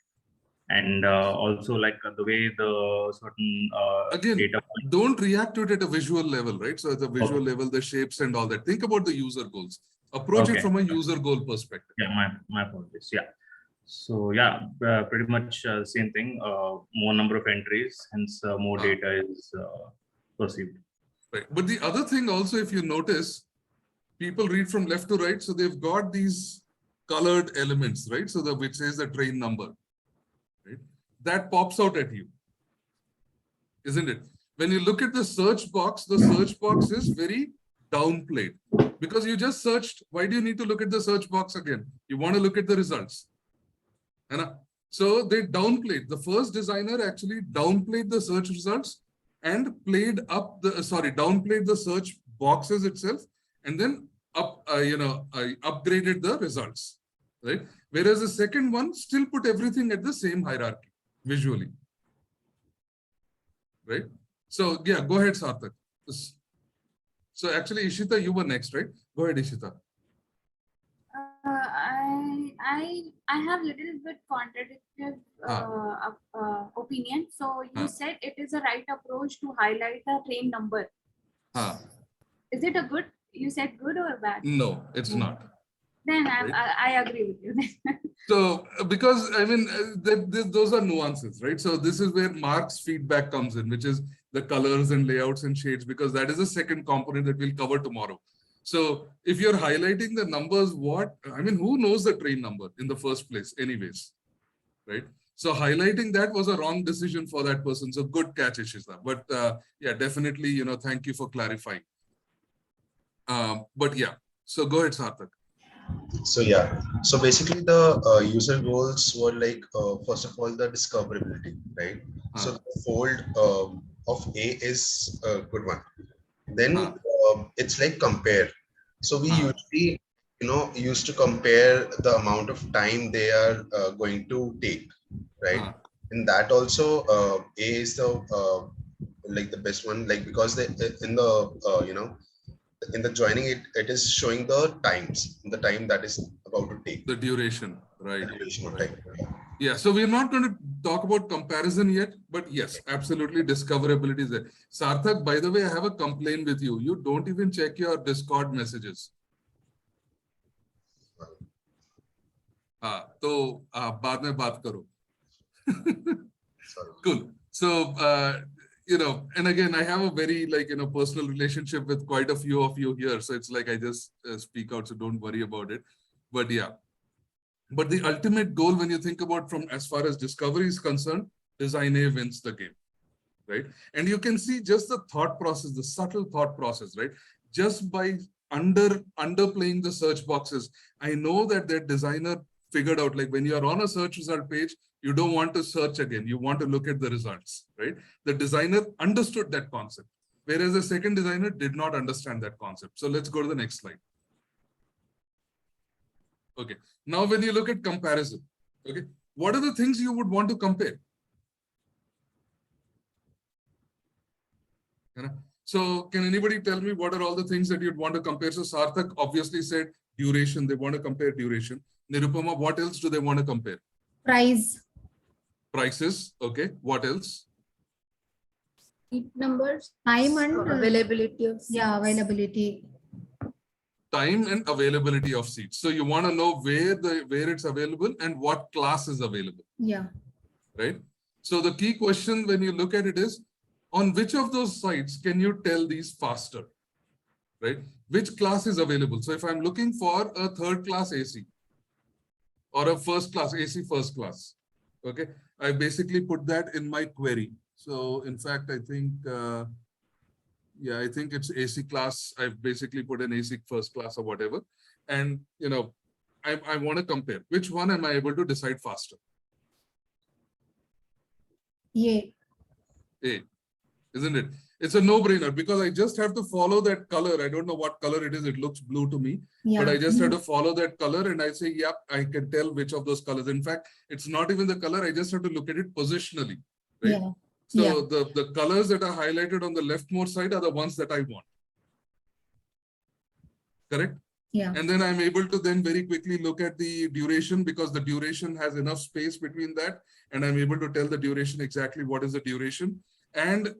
Speaker 10: And also like the way the certain
Speaker 1: again,
Speaker 10: data
Speaker 1: don't react to it at a visual level, right? So at the visual level, the shapes and all that. Think about the user goals. Approach it from a user goal perspective.
Speaker 10: Yeah, my apologies. Yeah. So yeah, pretty much same thing. More number of entries, hence more data is perceived.
Speaker 1: Right. But the other thing also, if you notice, people read from left to right. So they've got these colored elements, right? So which says the train number, right? That pops out at you, isn't it? When you look at the search box is very downplayed because you just searched. Why do you need to look at the search box again? You want to look at the results. So they downplayed. The first designer actually downplayed the search results and downplayed the search boxes itself, and then upgraded the results, right? Whereas the second one still put everything at the same hierarchy visually, right? So yeah, go ahead, Sarthak. So actually, Ishita, you were next, right? Go ahead, Ishita.
Speaker 3: I have little bit contradictory opinion. So you said it is a right approach to highlight the train number. Is it a good? You said good or bad?
Speaker 1: No, it's not.
Speaker 3: Then I agree with you.
Speaker 1: So because I mean, those are nuances, right? So this is where Mark's feedback comes in, which is the colors and layouts and shades, because that is the second component that we'll cover tomorrow. So if you're highlighting the numbers, who knows the train number in the first place anyways, right? So highlighting that was a wrong decision for that person. So good catch, Ishita. But yeah, definitely, thank you for clarifying. But yeah, so go ahead, Sarthak.
Speaker 11: So yeah, so basically the user goals were like, first of all, the discoverability, right? So the fold of A is a good one. Then it's like compare. So we usually, used to compare the amount of time they are going to take, right? And that also A is the like the best one, like because they in the in the joining it is showing the time that is about to take.
Speaker 1: The duration, right?
Speaker 11: The duration of time.
Speaker 1: Yeah, so we're not going to talk about comparison yet, but yes, absolutely discoverability is there. Sarthak, by the way, I have a complaint with you. You don't even check your Discord messages. So बाद में बात करो. Cool. So and again, I have a very personal relationship with quite a few of you here. So it's like I just speak out, so don't worry about it. But yeah. But the ultimate goal, when you think about from as far as discovery is concerned, design A wins the game, right? And you can see just the thought process, the subtle thought process, right? Just by underplaying the search boxes, I know that their designer figured out, like when you are on a search result page, you don't want to search again. You want to look at the results, right? The designer understood that concept, whereas the second designer did not understand that concept. So let's go to the next slide. Okay. Now, when you look at comparison, okay, what are the things you would want to compare? So can anybody tell me what are all the things that you'd want to compare? So Sarthak obviously said duration. They want to compare duration. Nirupama, what else do they want to compare?
Speaker 7: Price.
Speaker 1: Prices. Okay. What else?
Speaker 5: Seat numbers.
Speaker 7: Time and
Speaker 5: availability of seats.
Speaker 7: Yeah, availability.
Speaker 1: Time and availability of seats. So you want to know where it's available and what class is available.
Speaker 7: Yeah.
Speaker 1: Right. So the key question when you look at it is, on which of those sites can you tell these faster? Right. Which class is available? So if I'm looking for a third class AC or a first class AC first class, okay, I basically put that in my query. So in fact, I think I think it's AC class. I've basically put an AC first class or whatever. And, I want to compare. Which one am I able to decide faster?
Speaker 7: Yeah.
Speaker 1: A, isn't it? It's a no-brainer because I just have to follow that color. I don't know what color it is. It looks blue to me, but I just have to follow that color and I say, yep, I can tell which of those colors. In fact, it's not even the color. I just have to look at it positionally. Right?
Speaker 7: Yeah.
Speaker 1: So the colors that are highlighted on the leftmost side are the ones that I want. Correct?
Speaker 7: Yeah.
Speaker 1: And then I'm able to then very quickly look at the duration because the duration has enough space between that. And I'm able to tell the duration exactly what is the duration. And,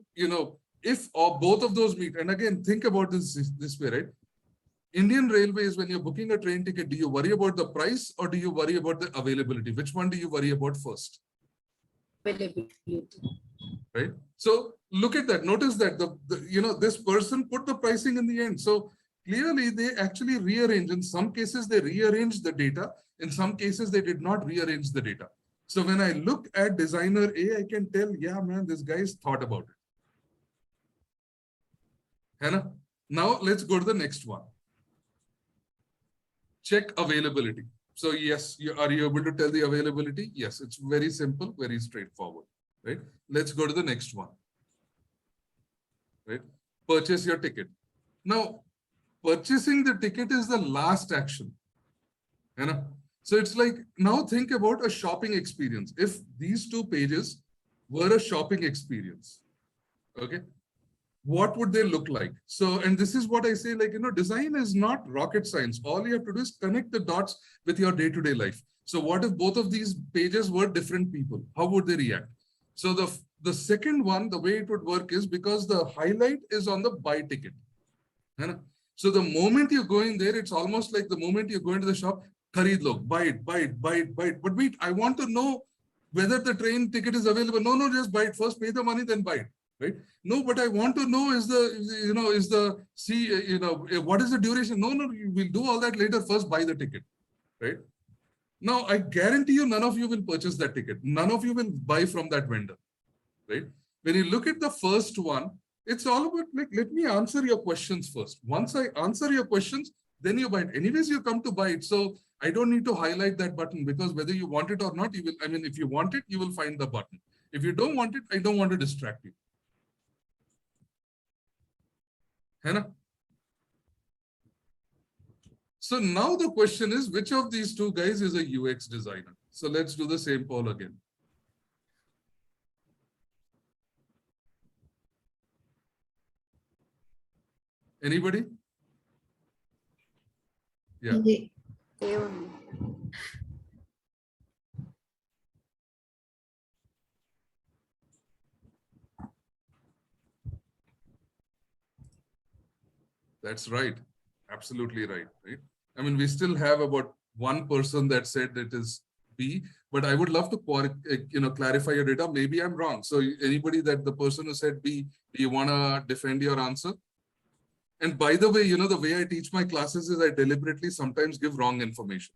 Speaker 1: if both of those meet, and again, think about this way, right? Indian Railways, when you're booking a train ticket, do you worry about the price or do you worry about the availability? Which one do you worry about first?
Speaker 5: Availability.
Speaker 1: Right. So look at that. Notice that this person put the pricing in the end. So clearly they actually rearrange. In some cases, they rearrange the data. In some cases, they did not rearrange the data. So when I look at designer A, I can tell, yeah, man, this guy's thought about it. Hannah? Now let's go to the next one. Check availability. So yes, are you able to tell the availability? Yes, it's very simple, very straightforward, right? Let's go to the next one, right? Purchase your ticket. Now, purchasing the ticket is the last action. You know? So it's like, now think about a shopping experience. If these two pages were a shopping experience, okay, what would they look like? So, and this is what I say, like, design is not rocket science. All you have to do is connect the dots with your day-to-day life. So what if both of these pages were different people? How would they react? So the second one, the way it would work is because the highlight is on the buy ticket. So the moment you're going there, it's almost like the moment you're going to the shop, khareed lo, buy it. But wait, I want to know whether the train ticket is available. No, just buy it first, pay the money, then buy it. Right? No, but I want to know what is the duration? No, we'll do all that later. First, buy the ticket, right? Now, I guarantee you, none of you will purchase that ticket. None of you will buy from that vendor, right? When you look at the first one, it's all about like, let me answer your questions first. Once I answer your questions, then you buy it. Anyways, you come to buy it. So I don't need to highlight that button because whether you want it or not, you will, if you want it, you will find the button. If you don't want it, I don't want to distract you. Hannah? So now the question is, which of these two guys is a UX designer? So let's do the same poll again. Anybody? Yeah. That's right. Absolutely right. Right. We still have about one person that said it is B, but I would love to clarify your data. Maybe I'm wrong. So anybody that the person who said B, do you want to defend your answer? And by the way, the way I teach my classes is I deliberately sometimes give wrong information.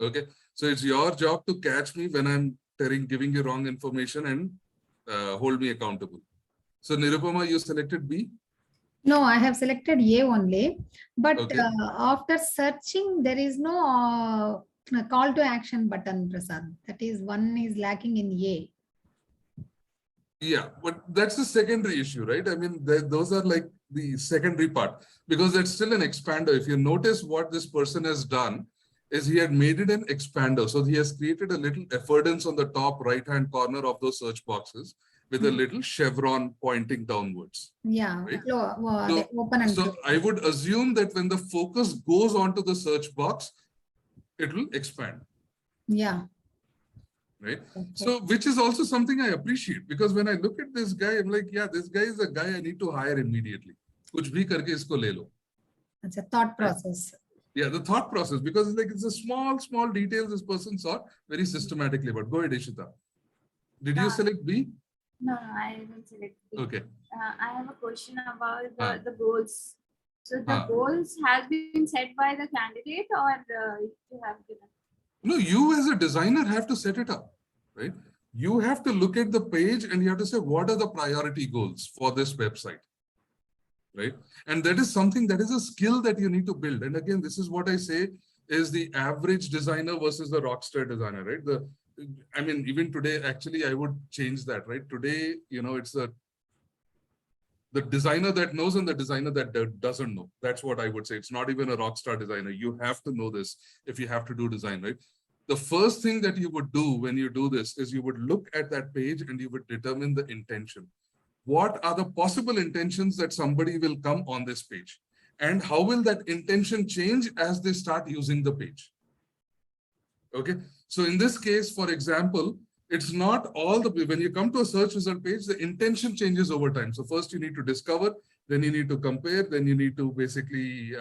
Speaker 1: Okay. So it's your job to catch me when I'm giving you wrong information and hold me accountable. So Nirupama, you selected B?
Speaker 7: No, I have selected A only, but
Speaker 1: Okay.
Speaker 7: after searching, there is no call to action button, Prasad. That is, one is lacking in A.
Speaker 1: Yeah, but that's the secondary issue, right? Those are like the secondary part because that's still an expander. If you notice what this person has done is he had made it an expander. So he has created a little affordance on the top right-hand corner of those search boxes with a little chevron pointing downwards.
Speaker 7: Yeah,
Speaker 1: right?
Speaker 7: open and
Speaker 1: so I would assume that when the focus goes onto the search box, it will expand.
Speaker 7: Yeah.
Speaker 1: Right.
Speaker 7: Okay.
Speaker 1: So, which is also something I appreciate because when I look at this guy, I'm like, yeah, this guy is a guy I need to hire immediately. Kuch bhi karke isko le lo.
Speaker 7: It's a thought process.
Speaker 1: Yeah, the thought process, because it's a small details this person saw very systematically. But go ahead, Ishita. Did you select B?
Speaker 3: No, I didn't select B.
Speaker 1: Okay.
Speaker 3: I have a question about the goals. So the goals have been set by the candidate or you have given?
Speaker 1: No, you as a designer have to set it up, right? You have to look at the page and you have to say, what are the priority goals for this website, right? And that is something that is a skill that you need to build. And again, this is what I say is the average designer versus the rockstar designer, right? Even today, actually, I would change that, right? Today, it's the designer that knows and the designer that doesn't know. That's what I would say. It's not even a rockstar designer. You have to know this if you have to do design, right? The first thing that you would do when you do this is you would look at that page and you would determine the intention. What are the possible intentions that somebody will come on this page? And how will that intention change as they start using the page? Okay. So in this case, for example, it's not all when you come to a search result page, the intention changes over time. So first you need to discover, then you need to compare, then you need to basically,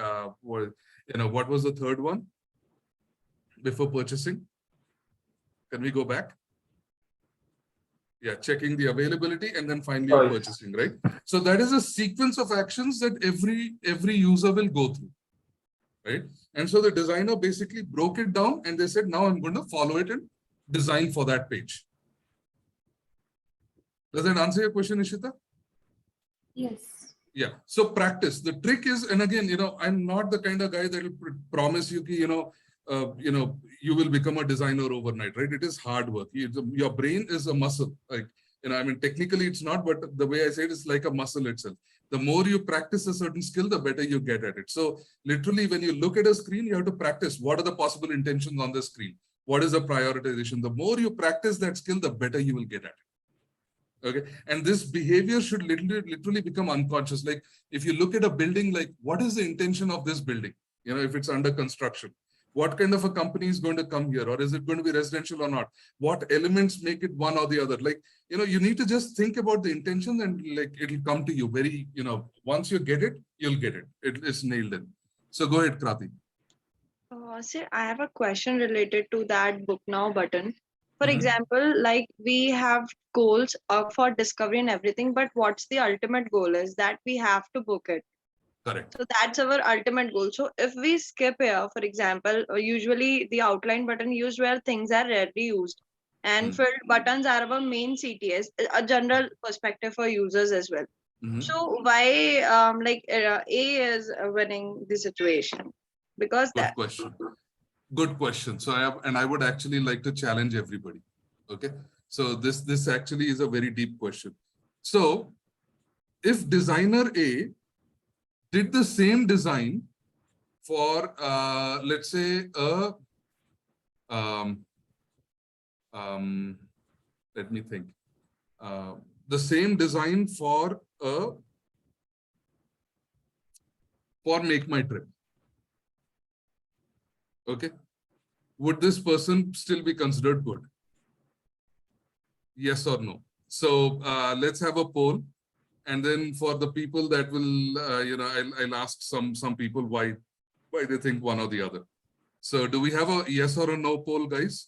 Speaker 1: what was the third one before purchasing? Can we go back? Yeah, checking the availability and then finally you're purchasing, right? So that is a sequence of actions that every user will go through, right? And so the designer basically broke it down and they said, now I'm going to follow it and design for that page. Does that answer your question, Ishita?
Speaker 3: Yes.
Speaker 1: Yeah. So practice. The trick is, and again, I'm not the kind of guy that will promise you, you will become a designer overnight, right? It is hard work. Your brain is a muscle. Like, I mean, technically it's not, but the way I say it is like a muscle itself. The more you practice a certain skill, the better you get at it. So literally, when you look at a screen, you have to practice. What are the possible intentions on the screen? What is the prioritization? The more you practice that skill, the better you will get at it. Okay, and this behavior should literally become unconscious. Like if you look at a building, like what is the intention of this building? If it's under construction, what kind of a company is going to come here, or is it going to be residential or not? What elements make it one or the other? Like, you need to just think about the intention and like it'll come to you very, once you get it, you'll get it. It is nailed in. So go ahead, Krati.
Speaker 12: Sir, I have a question related to that book now button. For example, like we have goals for discovery and everything, but what's the ultimate goal is that we have to book it.
Speaker 1: Correct.
Speaker 12: So that's our ultimate goal. So if we skip here, for example, usually the outline button used where things are rarely used, and filled buttons are our main CTS, a general perspective for users as well. So why A is winning the situation? Because
Speaker 1: Good question. Good question. So I would actually like to challenge everybody. Okay. So this actually is a very deep question. So if designer A did the same design for let's say let me think. The same design for Make My Trip. Okay. Would this person still be considered good? Yes or no? So let's have a poll. And then for the people that will, I'll ask some people why they think one or the other. So do we have a yes or a no poll, guys?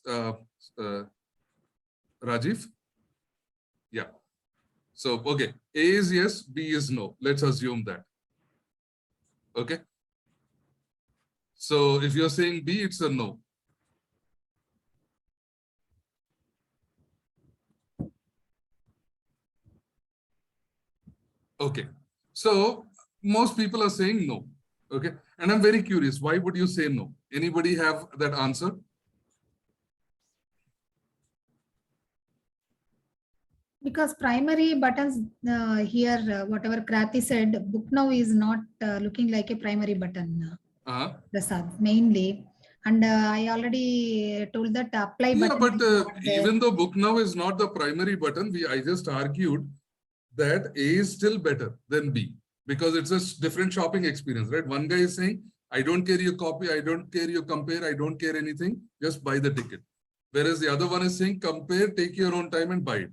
Speaker 1: Rajiv? Yeah. So, okay. A is yes, B is no. Let's assume that. Okay. So if you're saying B, it's a no. Okay. So most people are saying no. Okay. And I'm very curious. Why would you say no? Anybody have that answer?
Speaker 7: Because primary buttons here, whatever Krati said, book now is not looking like a primary button. Prasad, mainly. And I already told that apply button.
Speaker 1: Yeah, but even though book now is not the primary button, I just argued that A is still better than B because it's a different shopping experience, right? One guy is saying, I don't care you copy, I don't care you compare, I don't care anything, just buy the ticket. Whereas the other one is saying, compare, take your own time and buy it.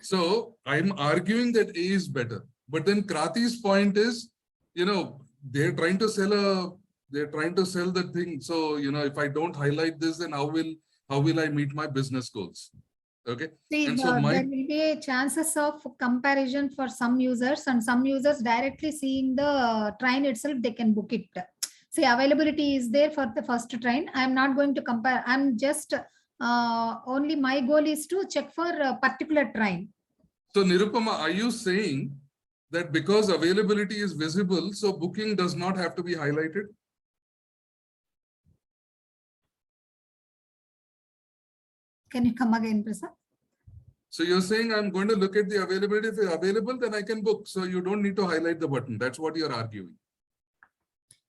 Speaker 1: So I'm arguing that A is better. But then Krati's point is, they're trying to sell the thing. So, if I don't highlight this, then how will I meet my business goals? Okay.
Speaker 7: See,
Speaker 1: and
Speaker 7: so there will be chances of comparison for some users, and some users directly seeing the train itself, they can book it. See, availability is there for the first train. I'm not going to compare. I'm just only my goal is to check for a particular train.
Speaker 1: So Nirupama, are you saying that because availability is visible, so booking does not have to be highlighted?
Speaker 7: Can you come again, Prasad?
Speaker 1: So you're saying I'm going to look at the availability. If it's available, then I can book. So you don't need to highlight the button. That's what you're arguing.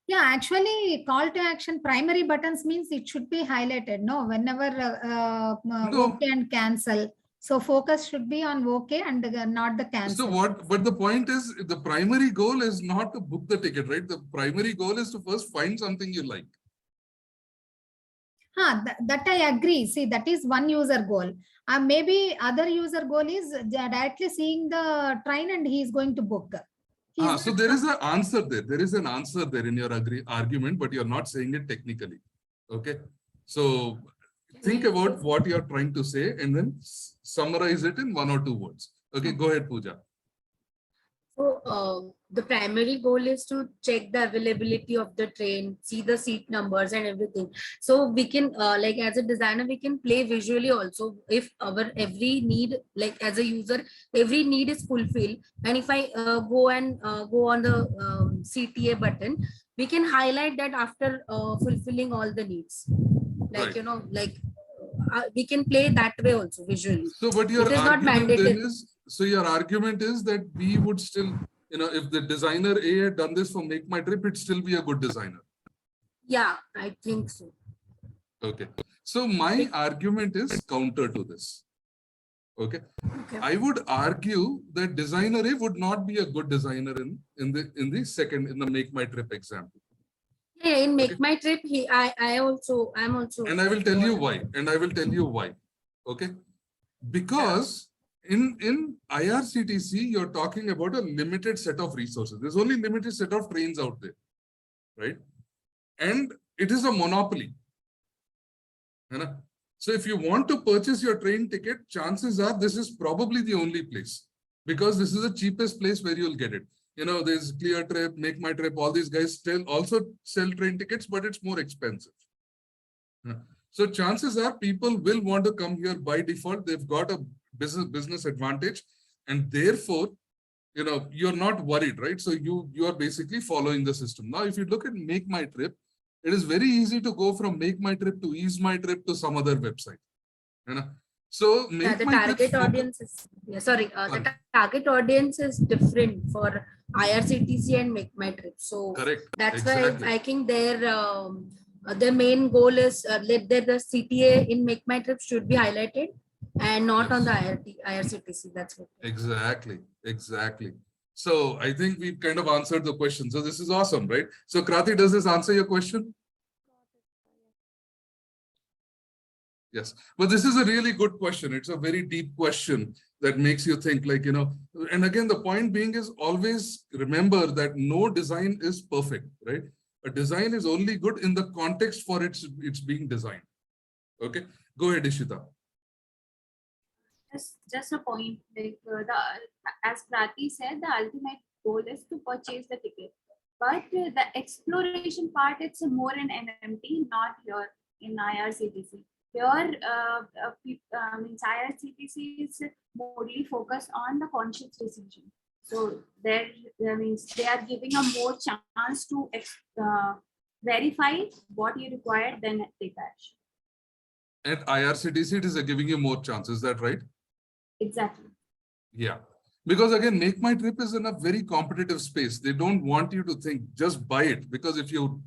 Speaker 7: Yeah, actually, call to action primary buttons means it should be highlighted. No, whenever OK and cancel. So focus should be on OK and not the cancel.
Speaker 1: So but the point is, the primary goal is not to book the ticket, right? The primary goal is to first find something you like.
Speaker 7: That I agree. See, that is one user goal. Maybe other user goal is directly seeing the train and he is going to book.
Speaker 1: So there is an answer there. There is an answer there in your argument, but you're not saying it technically. Okay. So think about what you're trying to say and then summarize it in 1 or 2 words. Okay, go ahead, Pooja.
Speaker 5: So the primary goal is to check the availability of the train, see the seat numbers and everything. So we can like as a designer, we can play visually also. If our every need, like as a user, every need is fulfilled. And if I go on the CTA button, we can highlight that after fulfilling all the needs. Like,
Speaker 1: Right.
Speaker 5: you know, like we can play that way also visually.
Speaker 1: So, but your
Speaker 5: It is not
Speaker 1: argument then
Speaker 5: mandatory.
Speaker 1: is, so your argument is that we would still, you know, if the designer A had done this for Make My Trip, it'd still be a good designer.
Speaker 5: Yeah, I think so.
Speaker 1: Okay. So my argument is counter to this. Okay. I would argue that designer A would not be a good designer in the Make My Trip example.
Speaker 5: Yeah, in Make My Trip, I'm also.
Speaker 1: And I will tell you why. Okay. Because in IRCTC, you're talking about a limited set of resources. There's only limited set of trains out there, right? And it is a monopoly. So if you want to purchase your train ticket, chances are this is probably the only place, because this is the cheapest place where you'll get it. You know, there's Clear Trip, Make My Trip, all these guys still also sell train tickets, but it's more expensive. So chances are people will want to come here by default. They've got a business advantage, and therefore, you know, you're not worried, right? So you are basically following the system. Now, if you look at Make My Trip, it is very easy to go from Make My Trip to Ease My Trip to some other website. So
Speaker 5: the target audience is the target audience is different for IRCTC and Make My Trip. So
Speaker 1: correct.
Speaker 5: That's why I think their main goal is that the CTA in Make My Trip should be highlighted and not on the IRCTC. That's what.
Speaker 1: Exactly. So I think we've kind of answered the question. So this is awesome, right? So Krati, does this answer your question? Yes, but this is a really good question. It's a very deep question that makes you think, like, you know, and again, the point being is always remember that no design is perfect, right? A design is only good in the context for it's being designed. Okay, go ahead, Ishita.
Speaker 3: Just a point, like as Krati said, the ultimate goal is to purchase the ticket. But the exploration part, it's more in MMT, not here in IRCTC. Here, means IRCTC is mostly focused on the conscious decision. So there means they are giving a more chance to verify what you require than take action.
Speaker 1: At IRCTC, it is giving you more chances. Is that right?
Speaker 3: Exactly.
Speaker 1: Yeah. Because again, Make My Trip is in a very competitive space. They don't want you to think, just buy it. Because if you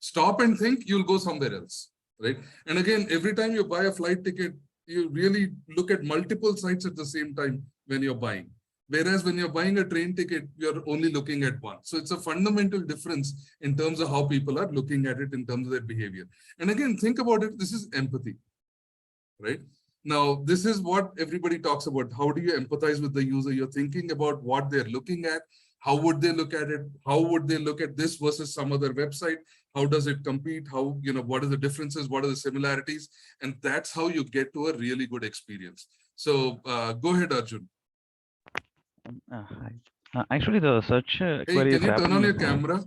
Speaker 1: stop and think, you'll go somewhere else. Right. And again, every time you buy a flight ticket, you really look at multiple sites at the same time when you're buying. Whereas when you're buying a train ticket, you're only looking at one. So it's a fundamental difference in terms of how people are looking at it in terms of their behavior. And again, think about it. This is empathy, right? Now, this is what everybody talks about. How do you empathize with the user? You're thinking about what they're looking at. How would they look at it? How would they look at this versus some other website? How does it compete? How, you know, what are the differences? What are the similarities? And that's how you get to a really good experience. So go ahead, Arjun.
Speaker 13: Hi. Actually, the search
Speaker 1: Can
Speaker 13: query
Speaker 1: you turn on your camera?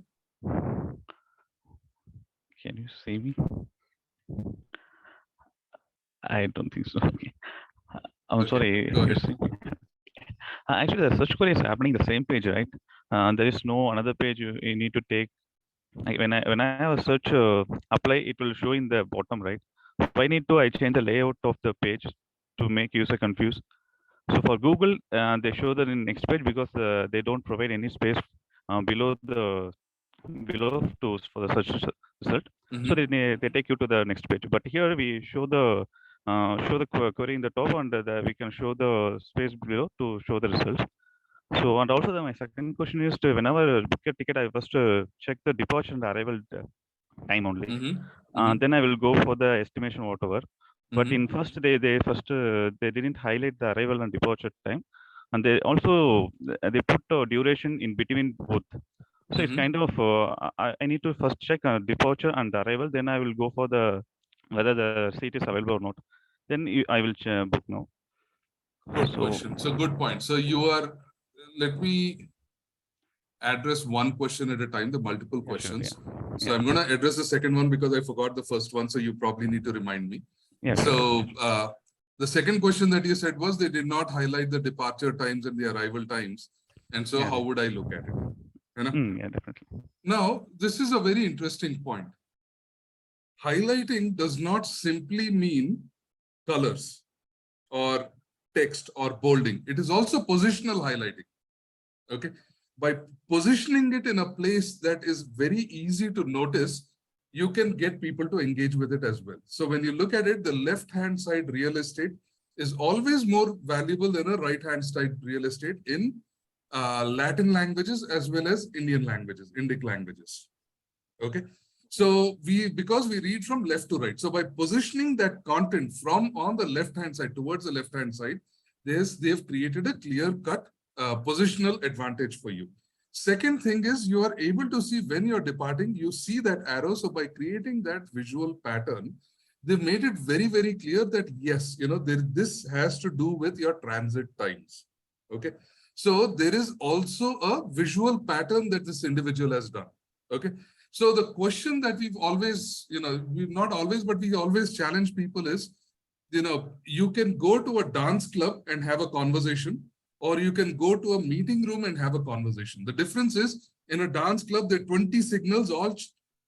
Speaker 13: Can you see me? I don't think so. Okay. I'm sorry. Actually, the search query is happening the same page, right? There is no another page you need to take. Like when I have a search apply, it will show in the bottom, right? If I need to, I change the layout of the page to make user confused. So for Google, they show that in next page because they don't provide any space below for the search result. So they take you to the next page. But here we show the query in the top, and we can show the space below to show the results. So, and also my second question is to whenever I book a ticket, I first check the departure and arrival time only. Then I will go for the estimation whatever. But in first they didn't highlight the arrival and departure time, and they also they put duration in between both. So it's kind of I need to first check departure and arrival, then I will go for the whether the seat is available or not. Then I will book now.
Speaker 1: Good question. So good point. So let me address one question at a time, the multiple questions. So I'm going to address the second one because I forgot the first one. So you probably need to remind me. So the second question that you said was they did not highlight the departure times and the arrival times. And so how would I look at it?
Speaker 13: Yeah, definitely.
Speaker 1: Now, this is a very interesting point. Highlighting does not simply mean colors or text or bolding. It is also positional highlighting. Okay. By positioning it in a place that is very easy to notice, you can get people to engage with it as well. So when you look at it, the left-hand side real estate is always more valuable than a right-hand side real estate in Latin languages as well as Indian languages, Indic languages. Okay. So because we read from left to right. So by positioning that content from on the left-hand side towards the left-hand side, they've created a clear-cut positional advantage for you. Second thing is you are able to see when you're departing, you see that arrow. So by creating that visual pattern, they've made it very, very clear that yes, this has to do with your transit times. Okay. So there is also a visual pattern that this individual has done. Okay. So the question that we've always, we've not always, but we always challenge people is, you can go to a dance club and have a conversation, or you can go to a meeting room and have a conversation. The difference is in a dance club, there are 20 signals all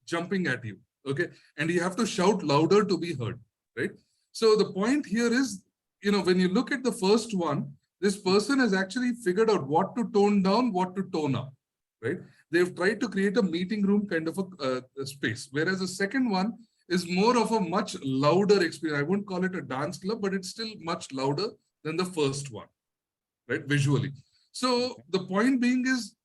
Speaker 1: jumping at you. Okay. And you have to shout louder to be heard. Right. So the point here is, when you look at the first one, this person has actually figured out what to tone down, what to tone up. Right. They've tried to create a meeting room kind of a space, whereas the second one is more of a much louder experience. I wouldn't call it a dance club, but it's still much louder than the first one, right? Visually. So the point being is,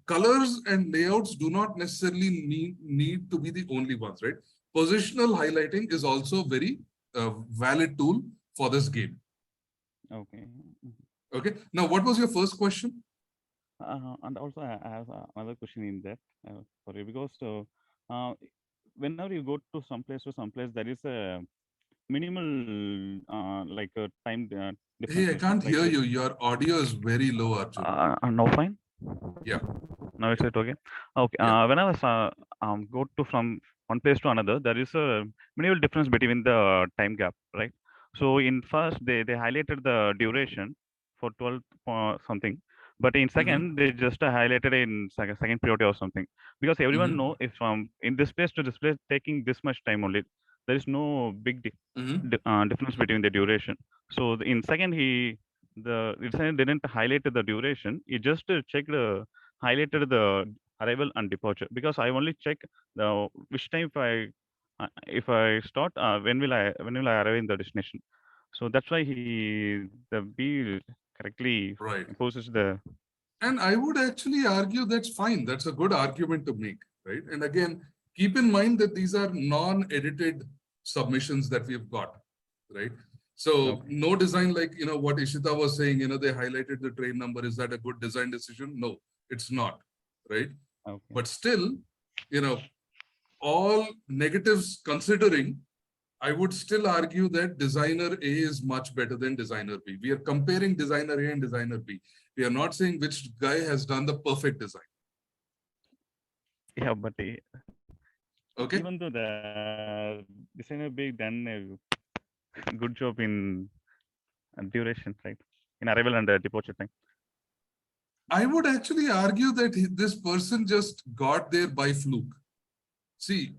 Speaker 1: colors and layouts do not necessarily need to be the only ones, right? Positional highlighting is also a very valid tool for this game.
Speaker 13: Okay.
Speaker 1: Okay. Now, what was your first question?
Speaker 13: And also I have another question in that for you, because whenever you go to some place, there is a minimal like a time difference.
Speaker 1: Hey, I can't hear you. Your audio is very low, Arjun.
Speaker 13: Now fine.
Speaker 1: Yeah.
Speaker 13: Now is it okay? Okay. When I was go to from one place to another, there is a minimal difference between the time gap, right? So in first they highlighted the duration for 12 something, but in second they just highlighted in second period or something, because everyone know if in this place to this place taking this much time only, there is no big difference between the duration. So in second the designer didn't highlight the duration. He just checked highlighted the arrival and departure, because I only check the which time if I start when will I arrive in the destination. So that's why the B correctly imposes the.
Speaker 1: And I would actually argue that's fine. That's a good argument to make, right? And again, keep in mind that these are non-edited submissions that we've got, right? So no design like, what Ishita was saying, they highlighted the train number. Is that a good design decision? No, it's not, right? Okay. But still, all negatives considering, I would still argue that designer A is much better than designer B. We are comparing designer A and designer B. We are not saying which guy has done the perfect design.
Speaker 13: Yeah, but
Speaker 1: okay.
Speaker 13: Even though the designer B done a good job in duration, right? In arrival and departure time.
Speaker 1: I would actually argue that this person just got there by fluke. See,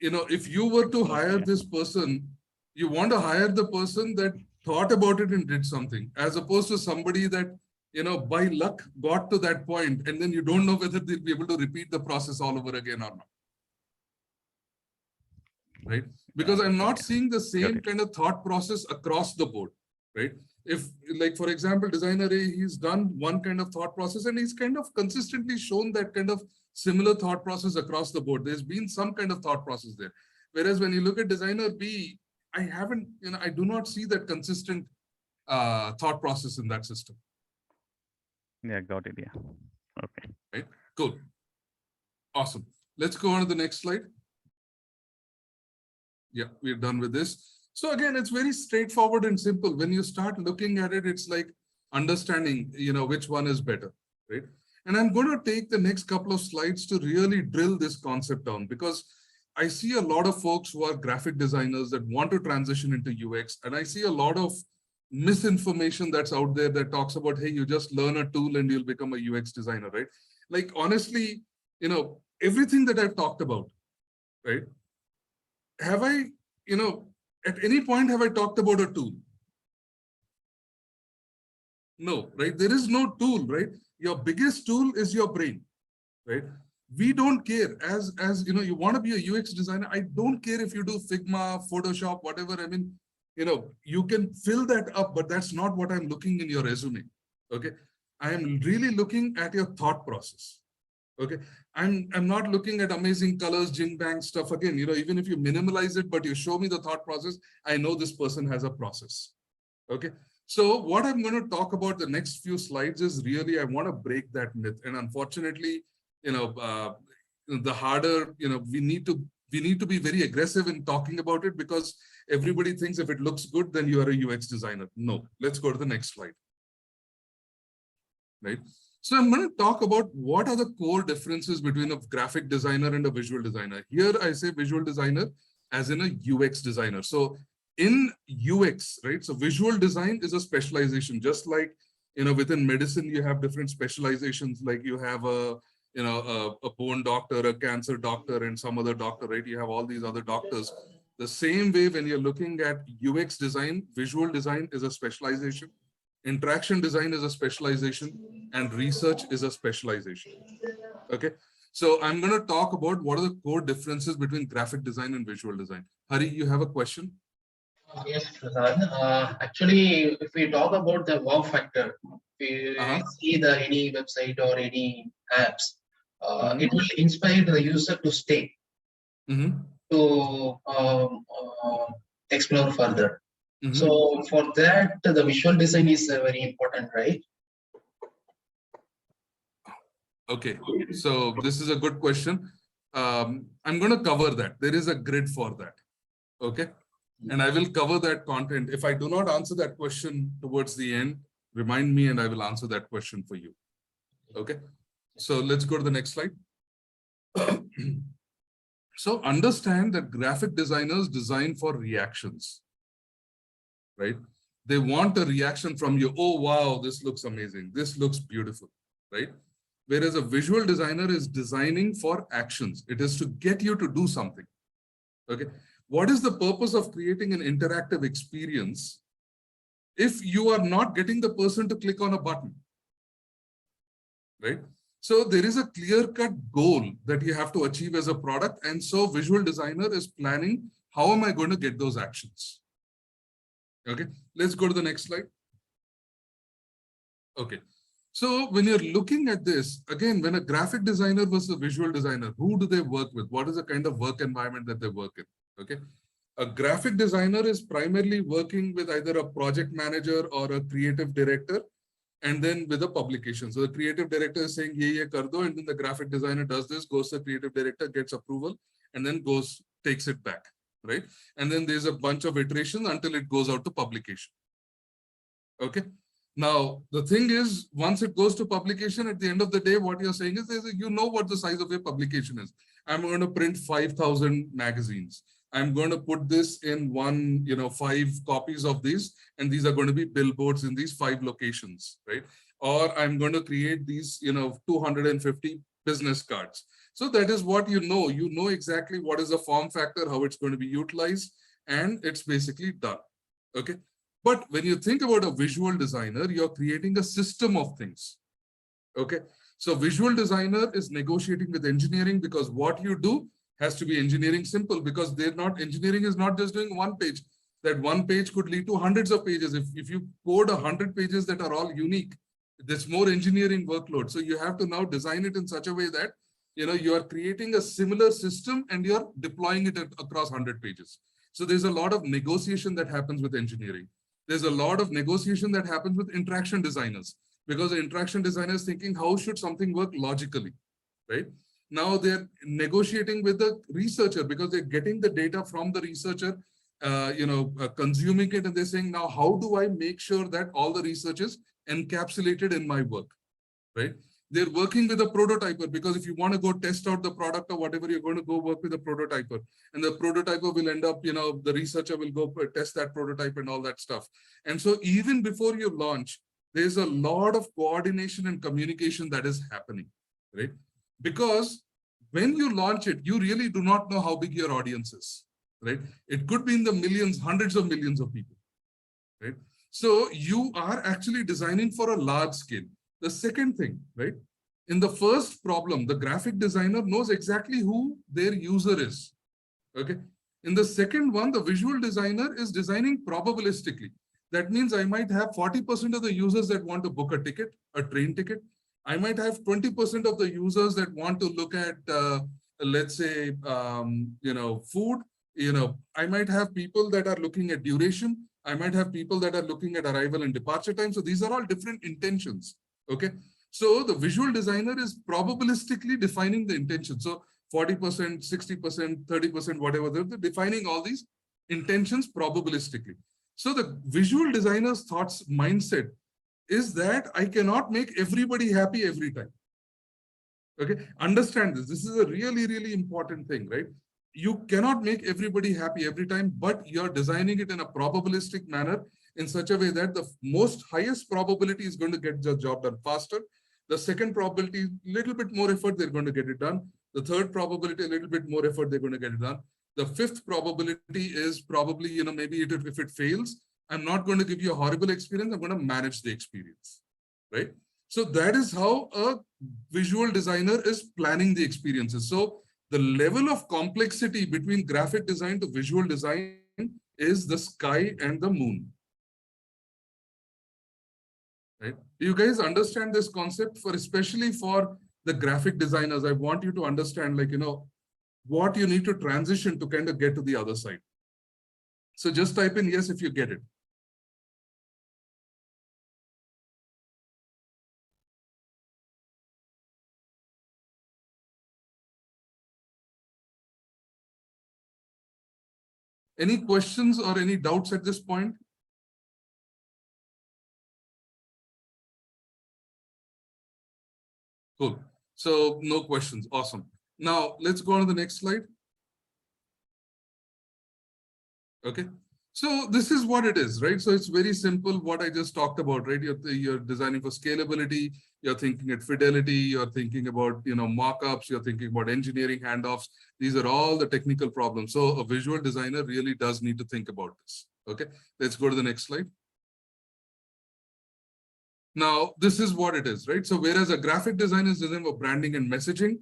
Speaker 1: if you were to hire this person, you want to hire the person that thought about it and did something, as opposed to somebody that, by luck got to that point, and then you don't know whether they'll be able to repeat the process all over again or not. Right? Because I'm not seeing the same kind of thought process across the board, right? If, like, for example, designer A, he's done one kind of thought process and he's kind of consistently shown that kind of similar thought process across the board. There's been some kind of thought process there. Whereas when you look at designer B, I do not see that consistent thought process in that system.
Speaker 13: Yeah, got it. Yeah. Okay.
Speaker 1: Right. Cool. Awesome. Let's go on to the next slide. Yeah, we're done with this. So again, it's very straightforward and simple. When you start looking at it, it's like understanding, which one is better, right? And I'm going to take the next couple of slides to really drill this concept down, because I see a lot of folks who are graphic designers that want to transition into UX. And I see a lot of misinformation that's out there that talks about, hey, you just learn a tool and you'll become a UX designer, right? Like, honestly, everything that I've talked about, right? Have I, at any point, have I talked about a tool? No, right? There is no tool, right? Your biggest tool is your brain, right? We don't care. As you want to be a UX designer, I don't care if you do Figma, Photoshop, whatever. I mean, you can fill that up, but that's not what I'm looking in your resume. Okay. I am really looking at your thought process. Okay. I'm not looking at amazing colors, jing bang stuff. Again, even if you minimalize it, but you show me the thought process, I know this person has a process. Okay. So what I'm going to talk about the next few slides is really, I want to break that myth. And unfortunately, the harder, we need to be very aggressive in talking about it, because everybody thinks if it looks good, then you are a UX designer. No, let's go to the next slide. Right. So I'm going to talk about what are the core differences between a graphic designer and a visual designer. Here I say visual designer as in a UX designer. So in UX, right? So visual design is a specialization, just like, within medicine, you have different specializations, like you have a bone doctor, a cancer doctor, and some other doctor, right? You have all these other doctors. The same way, when you're looking at UX design, visual design is a specialization, interaction design is a specialization, and research is a specialization. Okay. So I'm going to talk about what are the core differences between graphic design and visual design. Hari, you have a question?
Speaker 14: Yes, Prasad. Actually, if we talk about the wow factor, if we see any website or any apps, it will inspire the user to stay, to explore further. So for that, the visual design is very important, right?
Speaker 1: Okay, so this is a good question. I'm going to cover that. There is a grid for that. Okay. And I will cover that content. If I do not answer that question towards the end, remind me and I will answer that question for you. Okay. So let's go to the next slide. So understand that graphic designers design for reactions, right? They want a reaction from you. Oh, wow, this looks amazing. This looks beautiful, right? Whereas a visual designer is designing for actions. It is to get you to do something. Okay. What is the purpose of creating an interactive experience if you are not getting the person to click on a button, right? So there is a clear-cut goal that you have to achieve as a product. And so visual designer is planning, how am I going to get those actions? Okay, let's go to the next slide. Okay, so when you're looking at this, again, when a graphic designer versus a visual designer, who do they work with? What is the kind of work environment that they work in? Okay, a graphic designer is primarily working with either a project manager or a creative director, and then with a publication. So the creative director is saying, ye kar do, and then the graphic designer does this, goes to the creative director, gets approval, and then takes it back, right? And then there's a bunch of iterations until it goes out to publication. Okay. Now, the thing is, once it goes to publication, at the end of the day, what you're saying is, you know what the size of your publication is. I'm going to print 5,000 magazines. I'm going to put this in 5 copies of these, and these are going to be billboards in these 5 locations, right? Or I'm going to create these, 250 business cards. So that is what you know exactly what is the form factor, how it's going to be utilized, and it's basically done. Okay. But when you think about a visual designer, you're creating a system of things. Okay. So visual designer is negotiating with engineering, because what you do has to be engineering simple, because engineering is not just doing one page. That one page could lead to hundreds of pages. If you code 100 pages that are all unique, there's more engineering workload. So you have to now design it in such a way that, you are creating a similar system and you're deploying it across 100 pages. So there's a lot of negotiation that happens with engineering. There's a lot of negotiation that happens with interaction designers, because the interaction designer is thinking, how should something work logically, right? Now they're negotiating with the researcher because they're getting the data from the researcher, consuming it, and they're saying, now how do I make sure that all the research is encapsulated in my work, right? They're working with a prototyper because if you want to go test out the product or whatever, you're going to go work with a prototyper, and the prototyper will end up, the researcher will go test that prototype and all that stuff. And so even before you launch, there's a lot of coordination and communication that is happening, right? Because when you launch it, you really do not know how big your audience is, right? It could be in the millions, hundreds of millions of people, right? So you are actually designing for a large scale. The second thing, right? In the first problem, the graphic designer knows exactly who their user is, okay? In the second one, the visual designer is designing probabilistically. That means I might have 40% of the users that want to book a ticket, a train ticket. I might have 20% of the users that want to look at, let's say, food. I might have people that are looking at duration. I might have people that are looking at arrival and departure time. So these are all different intentions, okay? So the visual designer is probabilistically defining the intention. So 40%, 60%, 30%, whatever, they're defining all these intentions probabilistically. So the visual designer's thoughts mindset is that I cannot make everybody happy every time. Okay, understand this. This is a really, really important thing, right? You cannot make everybody happy every time, but you're designing it in a probabilistic manner in such a way that the most highest probability is going to get the job done faster. The second probability, a little bit more effort, they're going to get it done. The third probability, a little bit more effort, they're going to get it done. The fifth probability is probably, maybe if it fails, I'm not going to give you a horrible experience. I'm going to manage the experience, right? So that is how a visual designer is planning the experiences. So the level of complexity between graphic design to visual design is the sky and the moon. Right? Do you guys understand this concept? Especially for the graphic designers, I want you to understand, what you need to transition to kind of get to the other side. So just type in yes if you get it. Any questions or any doubts at this point? Cool. So no questions. Awesome. Now let's go on to the next slide. Okay. So this is what it is, right? So it's very simple what I just talked about, right? You're designing for scalability, you're thinking at fidelity, you're thinking about, mock-ups, you're thinking about engineering handoffs. These are all the technical problems. So a visual designer really does need to think about this. Okay, let's go to the next slide. Now, this is what it is, right? So whereas a graphic designer is designing for branding and messaging,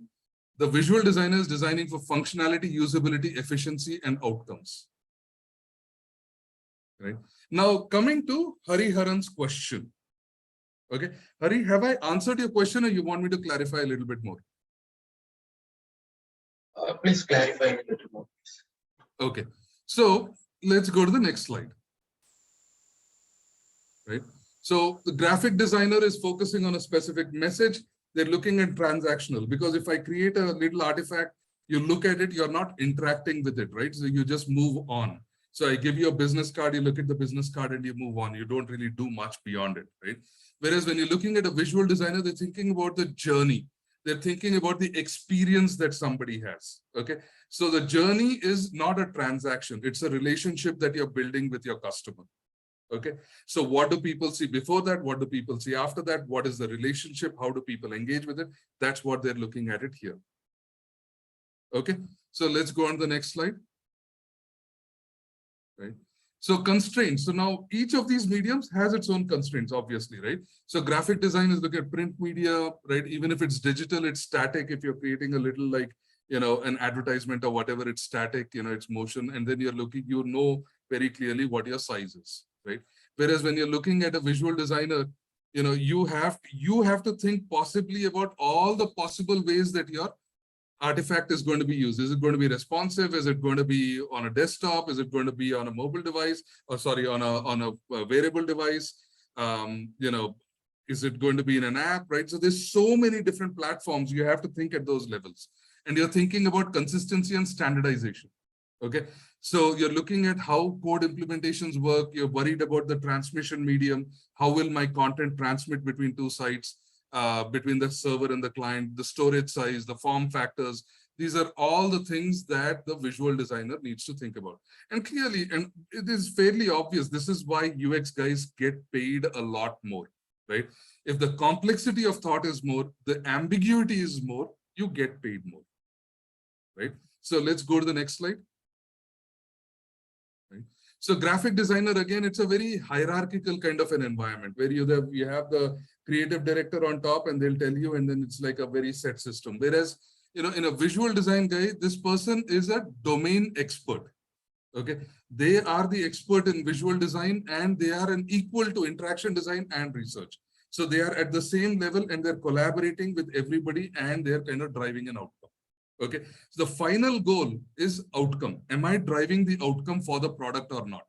Speaker 1: the visual designer is designing for functionality, usability, efficiency, and outcomes. Right. Now, coming to Hariharan's question. Okay, Hari, have I answered your question or you want me to clarify a little bit more?
Speaker 14: Please clarify a little more.
Speaker 1: Okay, so let's go to the next slide. Right. So the graphic designer is focusing on a specific message. They're looking at transactional, because if I create a little artifact, you look at it, you're not interacting with it, right? So you just move on. So I give you a business card, you look at the business card and you move on. You don't really do much beyond it, right? Whereas when you're looking at a visual designer, they're thinking about the journey. They're thinking about the experience that somebody has, okay? So the journey is not a transaction. It's a relationship that you're building with your customer, okay? So what do people see before that? What do people see after that? What is the relationship? How do people engage with it? That's what they're looking at it here. Okay, so let's go on to the next slide. Right. So constraints. So now each of these mediums has its own constraints, obviously, right? So graphic design is look at print media, right? Even if it's digital, it's static. If you're creating a little an advertisement or whatever, it's static, it's motion. And then you're looking, very clearly what your size is, right? Whereas when you're looking at a visual designer, you have to think possibly about all the possible ways that your artifact is going to be used. Is it going to be responsive? Is it going to be on a desktop? Is it going to be on a mobile device? Or sorry, on a wearable device? Is it going to be in an app, right? So there's so many different platforms. You have to think at those levels. And you're thinking about consistency and standardization. Okay. So you're looking at how code implementations work. You're worried about the transmission medium. How will my content transmit between two sites, between the server and the client, the storage size, the form factors. These are all the things that the visual designer needs to think about. And clearly, and it is fairly obvious, this is why UX guys get paid a lot more, right? If the complexity of thought is more, the ambiguity is more, you get paid more, right? So let's go to the next slide. Right? So graphic designer, again, it's a very hierarchical kind of an environment where you have the creative director on top and they'll tell you, and then it's like a very set system. Whereas, in a visual design guy, this person is a domain expert. Okay, they are the expert in visual design and they are an equal to interaction design and research. So they are at the same level and they're collaborating with everybody and they're kind of driving an outcome. Okay, so the final goal is outcome. Am I driving the outcome for the product or not?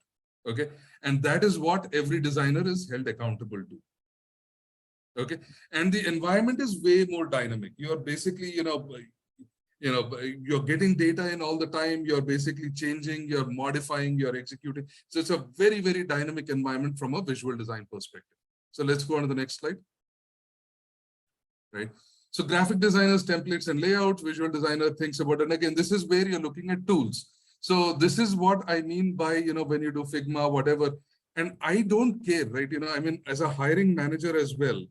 Speaker 1: Okay, and that is what every designer is held accountable to. Okay, and the environment is way more dynamic. You're basically, you're getting data in all the time. You're basically changing, you're modifying, you're executing. So it's a very, very dynamic environment from a visual design perspective. So let's go on to the next slide. Right. So graphic designers, templates and layouts, visual designer thinks about, and again, this is where you're looking at tools. So this is what I mean by, when you do Figma, whatever, and I don't care, right? I mean, as a hiring manager as well,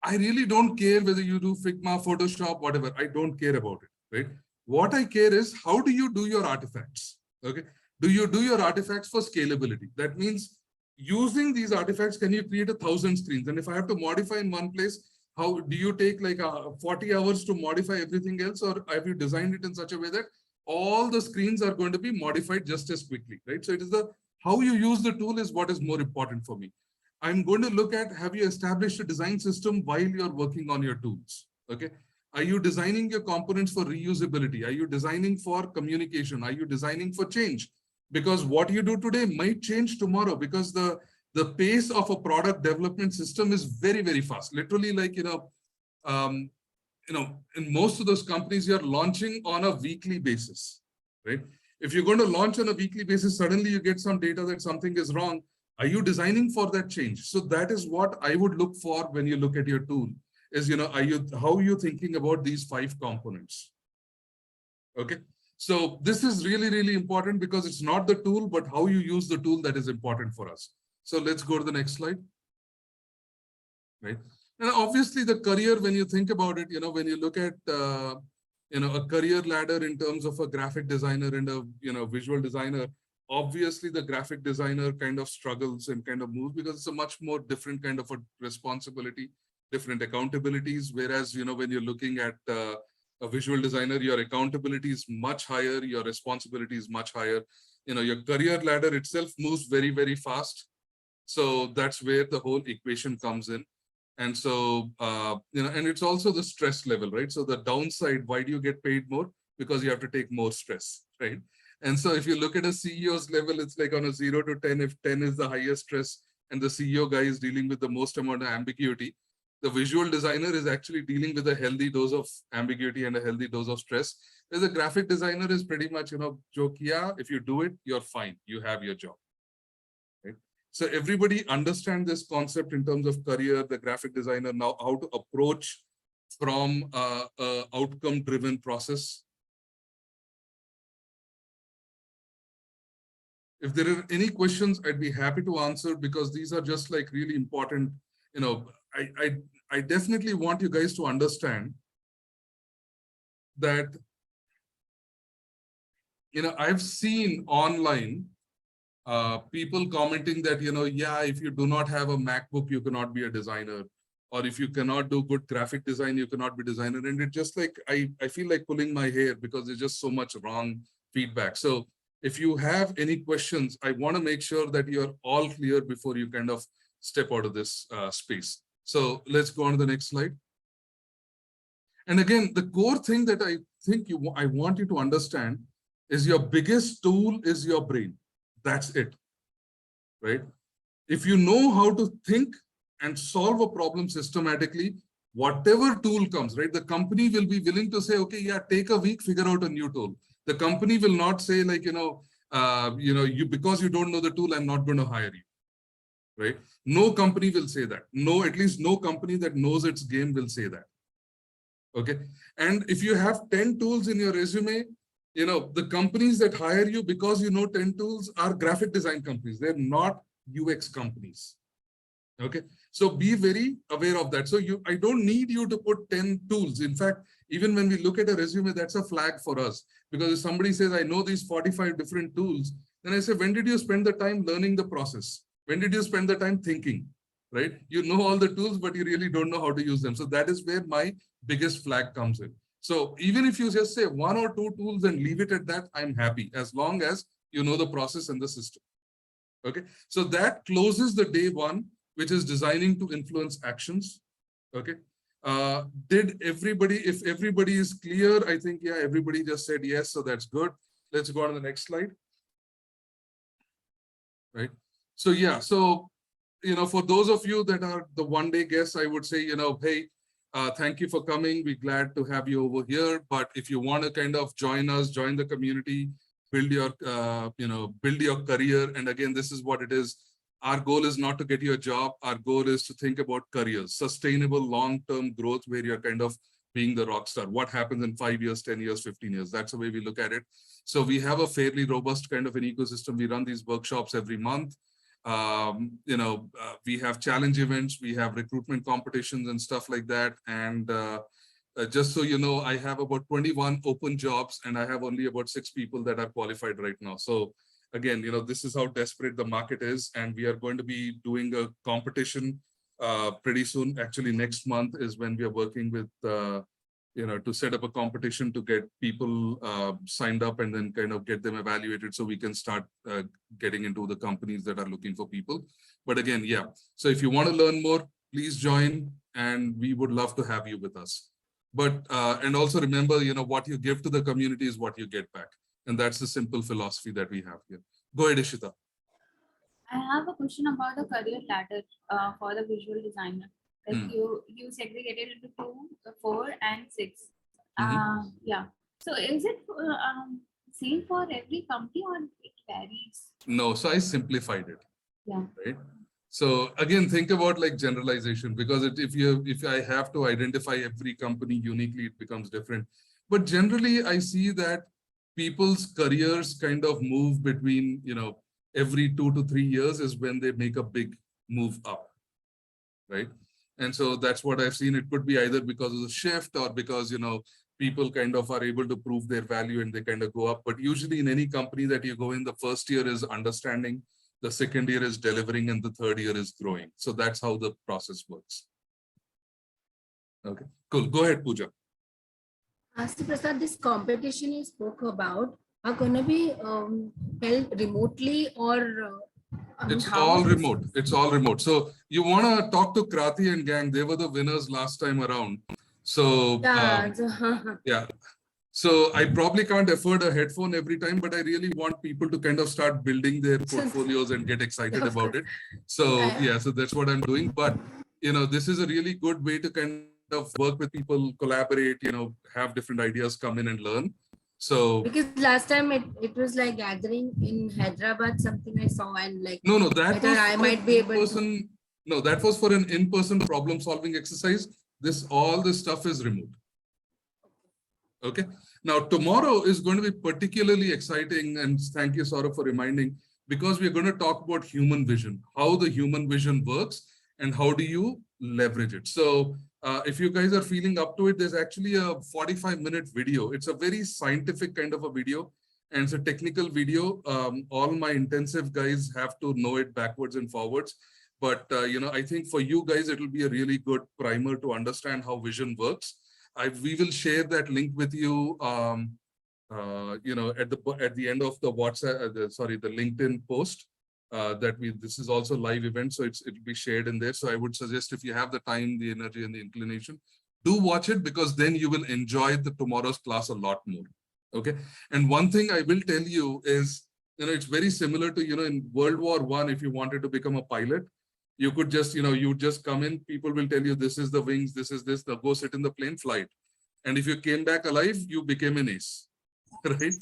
Speaker 1: I really don't care whether you do Figma, Photoshop, whatever. I don't care about it, right? What I care is how do you do your artifacts? Okay. Do you do your artifacts for scalability? That means using these artifacts, can you create 1,000 screens? And if I have to modify in one place, how do you take like 40 hours to modify everything else? Or have you designed it in such a way that all the screens are going to be modified just as quickly, right? So it is how you use the tool is what is more important for me. I'm going to look at, have you established a design system while you're working on your tools? Okay. Are you designing your components for reusability? Are you designing for communication? Are you designing for change? Because what you do today might change tomorrow because the pace of a product development system is very, very fast. Literally, like, in most of those companies, you're launching on a weekly basis, right? If you're going to launch on a weekly basis, suddenly you get some data that something is wrong. Are you designing for that change? So that is what I would look for when you look at your tool is, how are you thinking about these 5 components? Okay. So this is really, really important because it's not the tool, but how you use the tool that is important for us. So let's go to the next slide. Right. And obviously the career, when you think about it, when you look at, a career ladder in terms of a graphic designer and a, visual designer, obviously the graphic designer kind of struggles and kind of moves because it's a much more different kind of a responsibility, different accountabilities. Whereas, when you're looking at a visual designer, your accountability is much higher, your responsibility is much higher. Your career ladder itself moves very, very fast. So that's where the whole equation comes in. And so, and it's also the stress level, right? So the downside, why do you get paid more? Because you have to take more stress, right? And so if you look at a CEO's level, it's like on a 0 to 10, if 10 is the highest stress and the CEO guy is dealing with the most amount of ambiguity, the visual designer is actually dealing with a healthy dose of ambiguity and a healthy dose of stress. Whereas the graphic designer is pretty much, joke, yeah, if you do it, you're fine. You have your job. Right? So everybody understand this concept in terms of career, the graphic designer, now how to approach from a outcome-driven process. If there are any questions, I'd be happy to answer because these are just like really important. I definitely want you guys to understand that, I've seen online people commenting that, yeah, if you do not have a MacBook, you cannot be a designer. Or if you cannot do good graphic design, you cannot be a designer. And it just like, I feel like pulling my hair because there's just so much wrong feedback. So if you have any questions, I want to make sure that you're all clear before you kind of step out of this space. So let's go on to the next slide. And again, the core thing that I think I want you to understand is your biggest tool is your brain. That's it, right? If you know how to think, and solve a problem systematically, whatever tool comes, right? The company will be willing to say, okay, yeah, take a week, figure out a new tool. The company will not say like, because you don't know the tool, I'm not going to hire you, right? No company will say that. No, at least no company that knows its game will say that. Okay. And if you have 10 tools in your resume, the companies that hire you because you know 10 tools are graphic design companies. They're not UX companies. Okay. So be very aware of that. So I don't need you to put 10 tools. In fact, even when we look at a resume, that's a flag for us. Because if somebody says, I know these 45 different tools, then I say, when did you spend the time learning the process? When did you spend the time thinking, right? You know all the tools, but you really don't know how to use them. So that is where my biggest flag comes in. So even if you just say 1 or 2 tools and leave it at that, I'm happy, as long as you know the process and the system. Okay. So that closes the day 1, which is designing to influence actions. Okay. Did everybody, if everybody is clear, I think, yeah, everybody just said yes. So that's good. Let's go on to the next slide. Right. So, yeah. So, for those of you that are the one-day guests, I would say, hey, thank you for coming. We're glad to have you over here. But if you want to kind of join us, join the community, build your, build your career. And again, this is what it is. Our goal is not to get you a job. Our goal is to think about careers, sustainable long-term growth where you're kind of being the rock star. What happens in 5 years, 10 years, 15 years? That's the way we look at it. So we have a fairly robust kind of an ecosystem. We run these workshops every month. We have challenge events, we have recruitment competitions and stuff like that. And just so you know, I have about 21 open jobs and I have only about 6 people that are qualified right now. So again, this is how desperate the market is. And we are going to be doing a competition pretty soon. Actually, next month is when we are working with, to set up a competition to get people signed up and then kind of get them evaluated so we can start getting into the companies that are looking for people. But again, yeah. So if you want to learn more, please join and we would love to have you with us. But, and also remember, what you give to the community is what you get back. And that's the simple philosophy that we have here. Go ahead, Ishita.
Speaker 3: I have a question about the career ladder for the visual designer. Like you segregated into 2, 4, and 6. Yeah. So is it same for every company or it varies?
Speaker 1: No, so I simplified it.
Speaker 3: Yeah.
Speaker 1: Right. So again, think about like generalization, because if I have to identify every company uniquely, it becomes different. But generally, I see that people's careers kind of move between, every 2 to 3 years is when they make a big move up, right? And so that's what I've seen. It could be either because of the shift or because, people kind of are able to prove their value and they kind of go up. But usually in any company that you go in, the first year is understanding, the second year is delivering, and the third year is growing. So that's how the process works. Okay, cool. Go ahead, Pooja.
Speaker 5: So Prasad, this competition you spoke about are going to be held remotely or
Speaker 1: it's all remote. It's all remote. So you want to talk to Krati and gang. They were the winners last time around. So
Speaker 5: yeah,
Speaker 1: yeah. So I probably can't afford a headphone every time, but I really want people to kind of start building their portfolios and get excited about it. So yeah, so that's what I'm doing. But this is a really good way to kind of work with people, collaborate, have different ideas, come in and learn. So
Speaker 5: because last time it was like gathering in Hyderabad, something I saw, and like
Speaker 1: no, that was
Speaker 5: I might be able
Speaker 1: to. No, that was for an in-person problem solving exercise. All this stuff is remote. Okay. Now tomorrow is going to be particularly exciting, and thank you, Saurabh, for reminding, because we're going to talk about human vision, how the human vision works, and how do you leverage it. So if you guys are feeling up to it, there's actually a 45-minute video. It's a very scientific kind of a video, and it's a technical video. All my intensive guys have to know it backwards and forwards. But, I think for you guys, it will be a really good primer to understand how vision works. We will share that link with you, at the end of the WhatsApp, the LinkedIn post. This is also a live event, so it'll be shared in there. So I would suggest, if you have the time, the energy, and the inclination, do watch it, because then you will enjoy tomorrow's class a lot more. Okay. And one thing I will tell you is, it's very similar to, in World War I, if you wanted to become a pilot, You could just, you just come in, people will tell you, this is the wings, this is this, go sit in the plane, flight. And if you came back alive, you became an ace, right?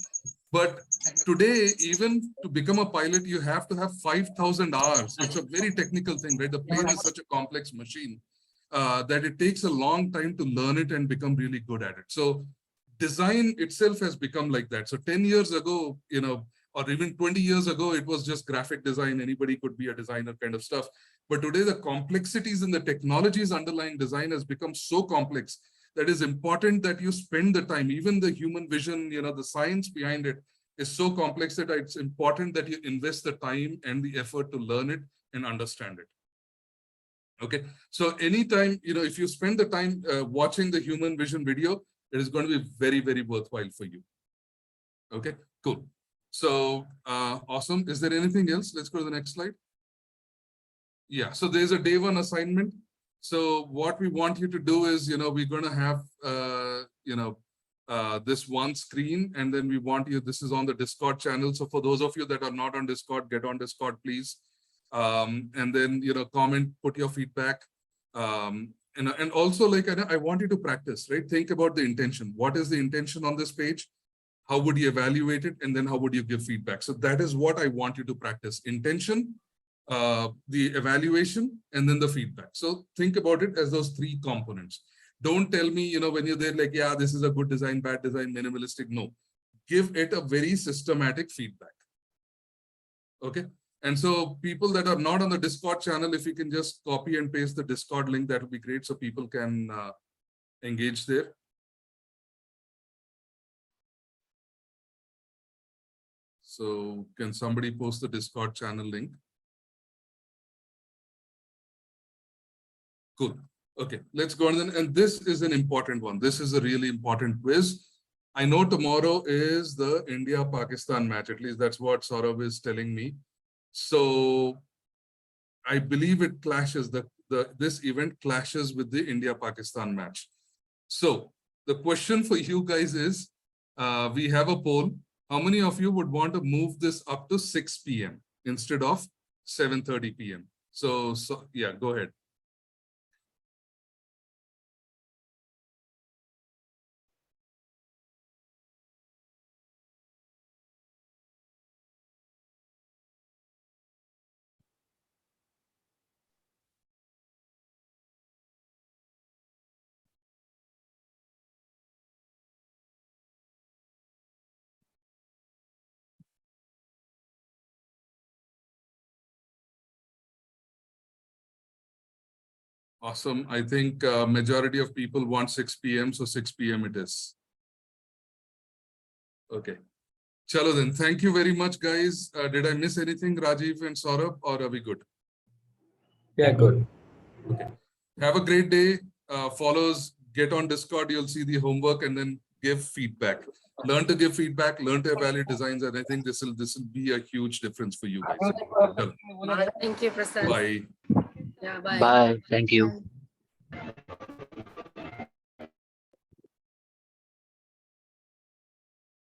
Speaker 1: But today, even to become a pilot, you have to have 5,000 hours. It's a very technical thing, right? The plane is such a complex machine that it takes a long time to learn it and become really good at it. So design itself has become like that. So 10 years ago, or even 20 years ago, it was just graphic design. Anybody could be a designer kind of stuff. But today, the complexities in the technologies underlying design has become so complex that is important that you spend the time. Even the human vision, the science behind it is so complex that it's important that you invest the time and the effort to learn it and understand it. Okay, so anytime, if you spend the time watching the human vision video, it is going to be very, very worthwhile for you. Okay, cool. So awesome. Is there anything else? Let's go to the next slide. Yeah, so there's a day one assignment. So what we want you to do is, we're going to have, this one screen, and then we want you, this is on the Discord channel. So for those of you that are not on Discord, get on Discord, please. And then, comment, put your feedback. And also, like, I want you to practice, right? Think about the intention. What is the intention on this page? How would you evaluate it? And then how would you give feedback? So that is what I want you to practice. Intention, the evaluation, and then the feedback. So think about it as those three components. Don't tell me, when you're there, like, yeah, this is a good design, bad design, minimalistic. No, give it a very systematic feedback. Okay. And so people that are not on the Discord channel, if you can just copy and paste the Discord link, that would be great. So people can engage there. So can somebody post the Discord channel link? Cool. Okay, let's go on then. And this is an important one. This is a really important quiz. I know tomorrow is the India-Pakistan match. At least that's what Saurabh is telling me. So I believe it clashes, this event clashes with the India-Pakistan match. So the question for you guys is, we have a poll. How many of you would want to move this up to 6 p.m. instead of 7:30 p.m.? So yeah, go ahead. Awesome. I think majority of people want 6 p.m. So 6 p.m. it is. Okay. Chalo then. Thank you very much, guys. Did I miss anything, Rajiv and Saurabh, or are we good?
Speaker 4: Yeah, good.
Speaker 1: Okay. Have a great day. Follows, get on Discord. You'll see the homework and then give feedback. Learn to give feedback, learn to evaluate designs. And I think this will be a huge difference for you guys.
Speaker 5: Thank you, Prasad.
Speaker 1: Bye.
Speaker 5: Yeah, bye.
Speaker 9: Bye. Thank you.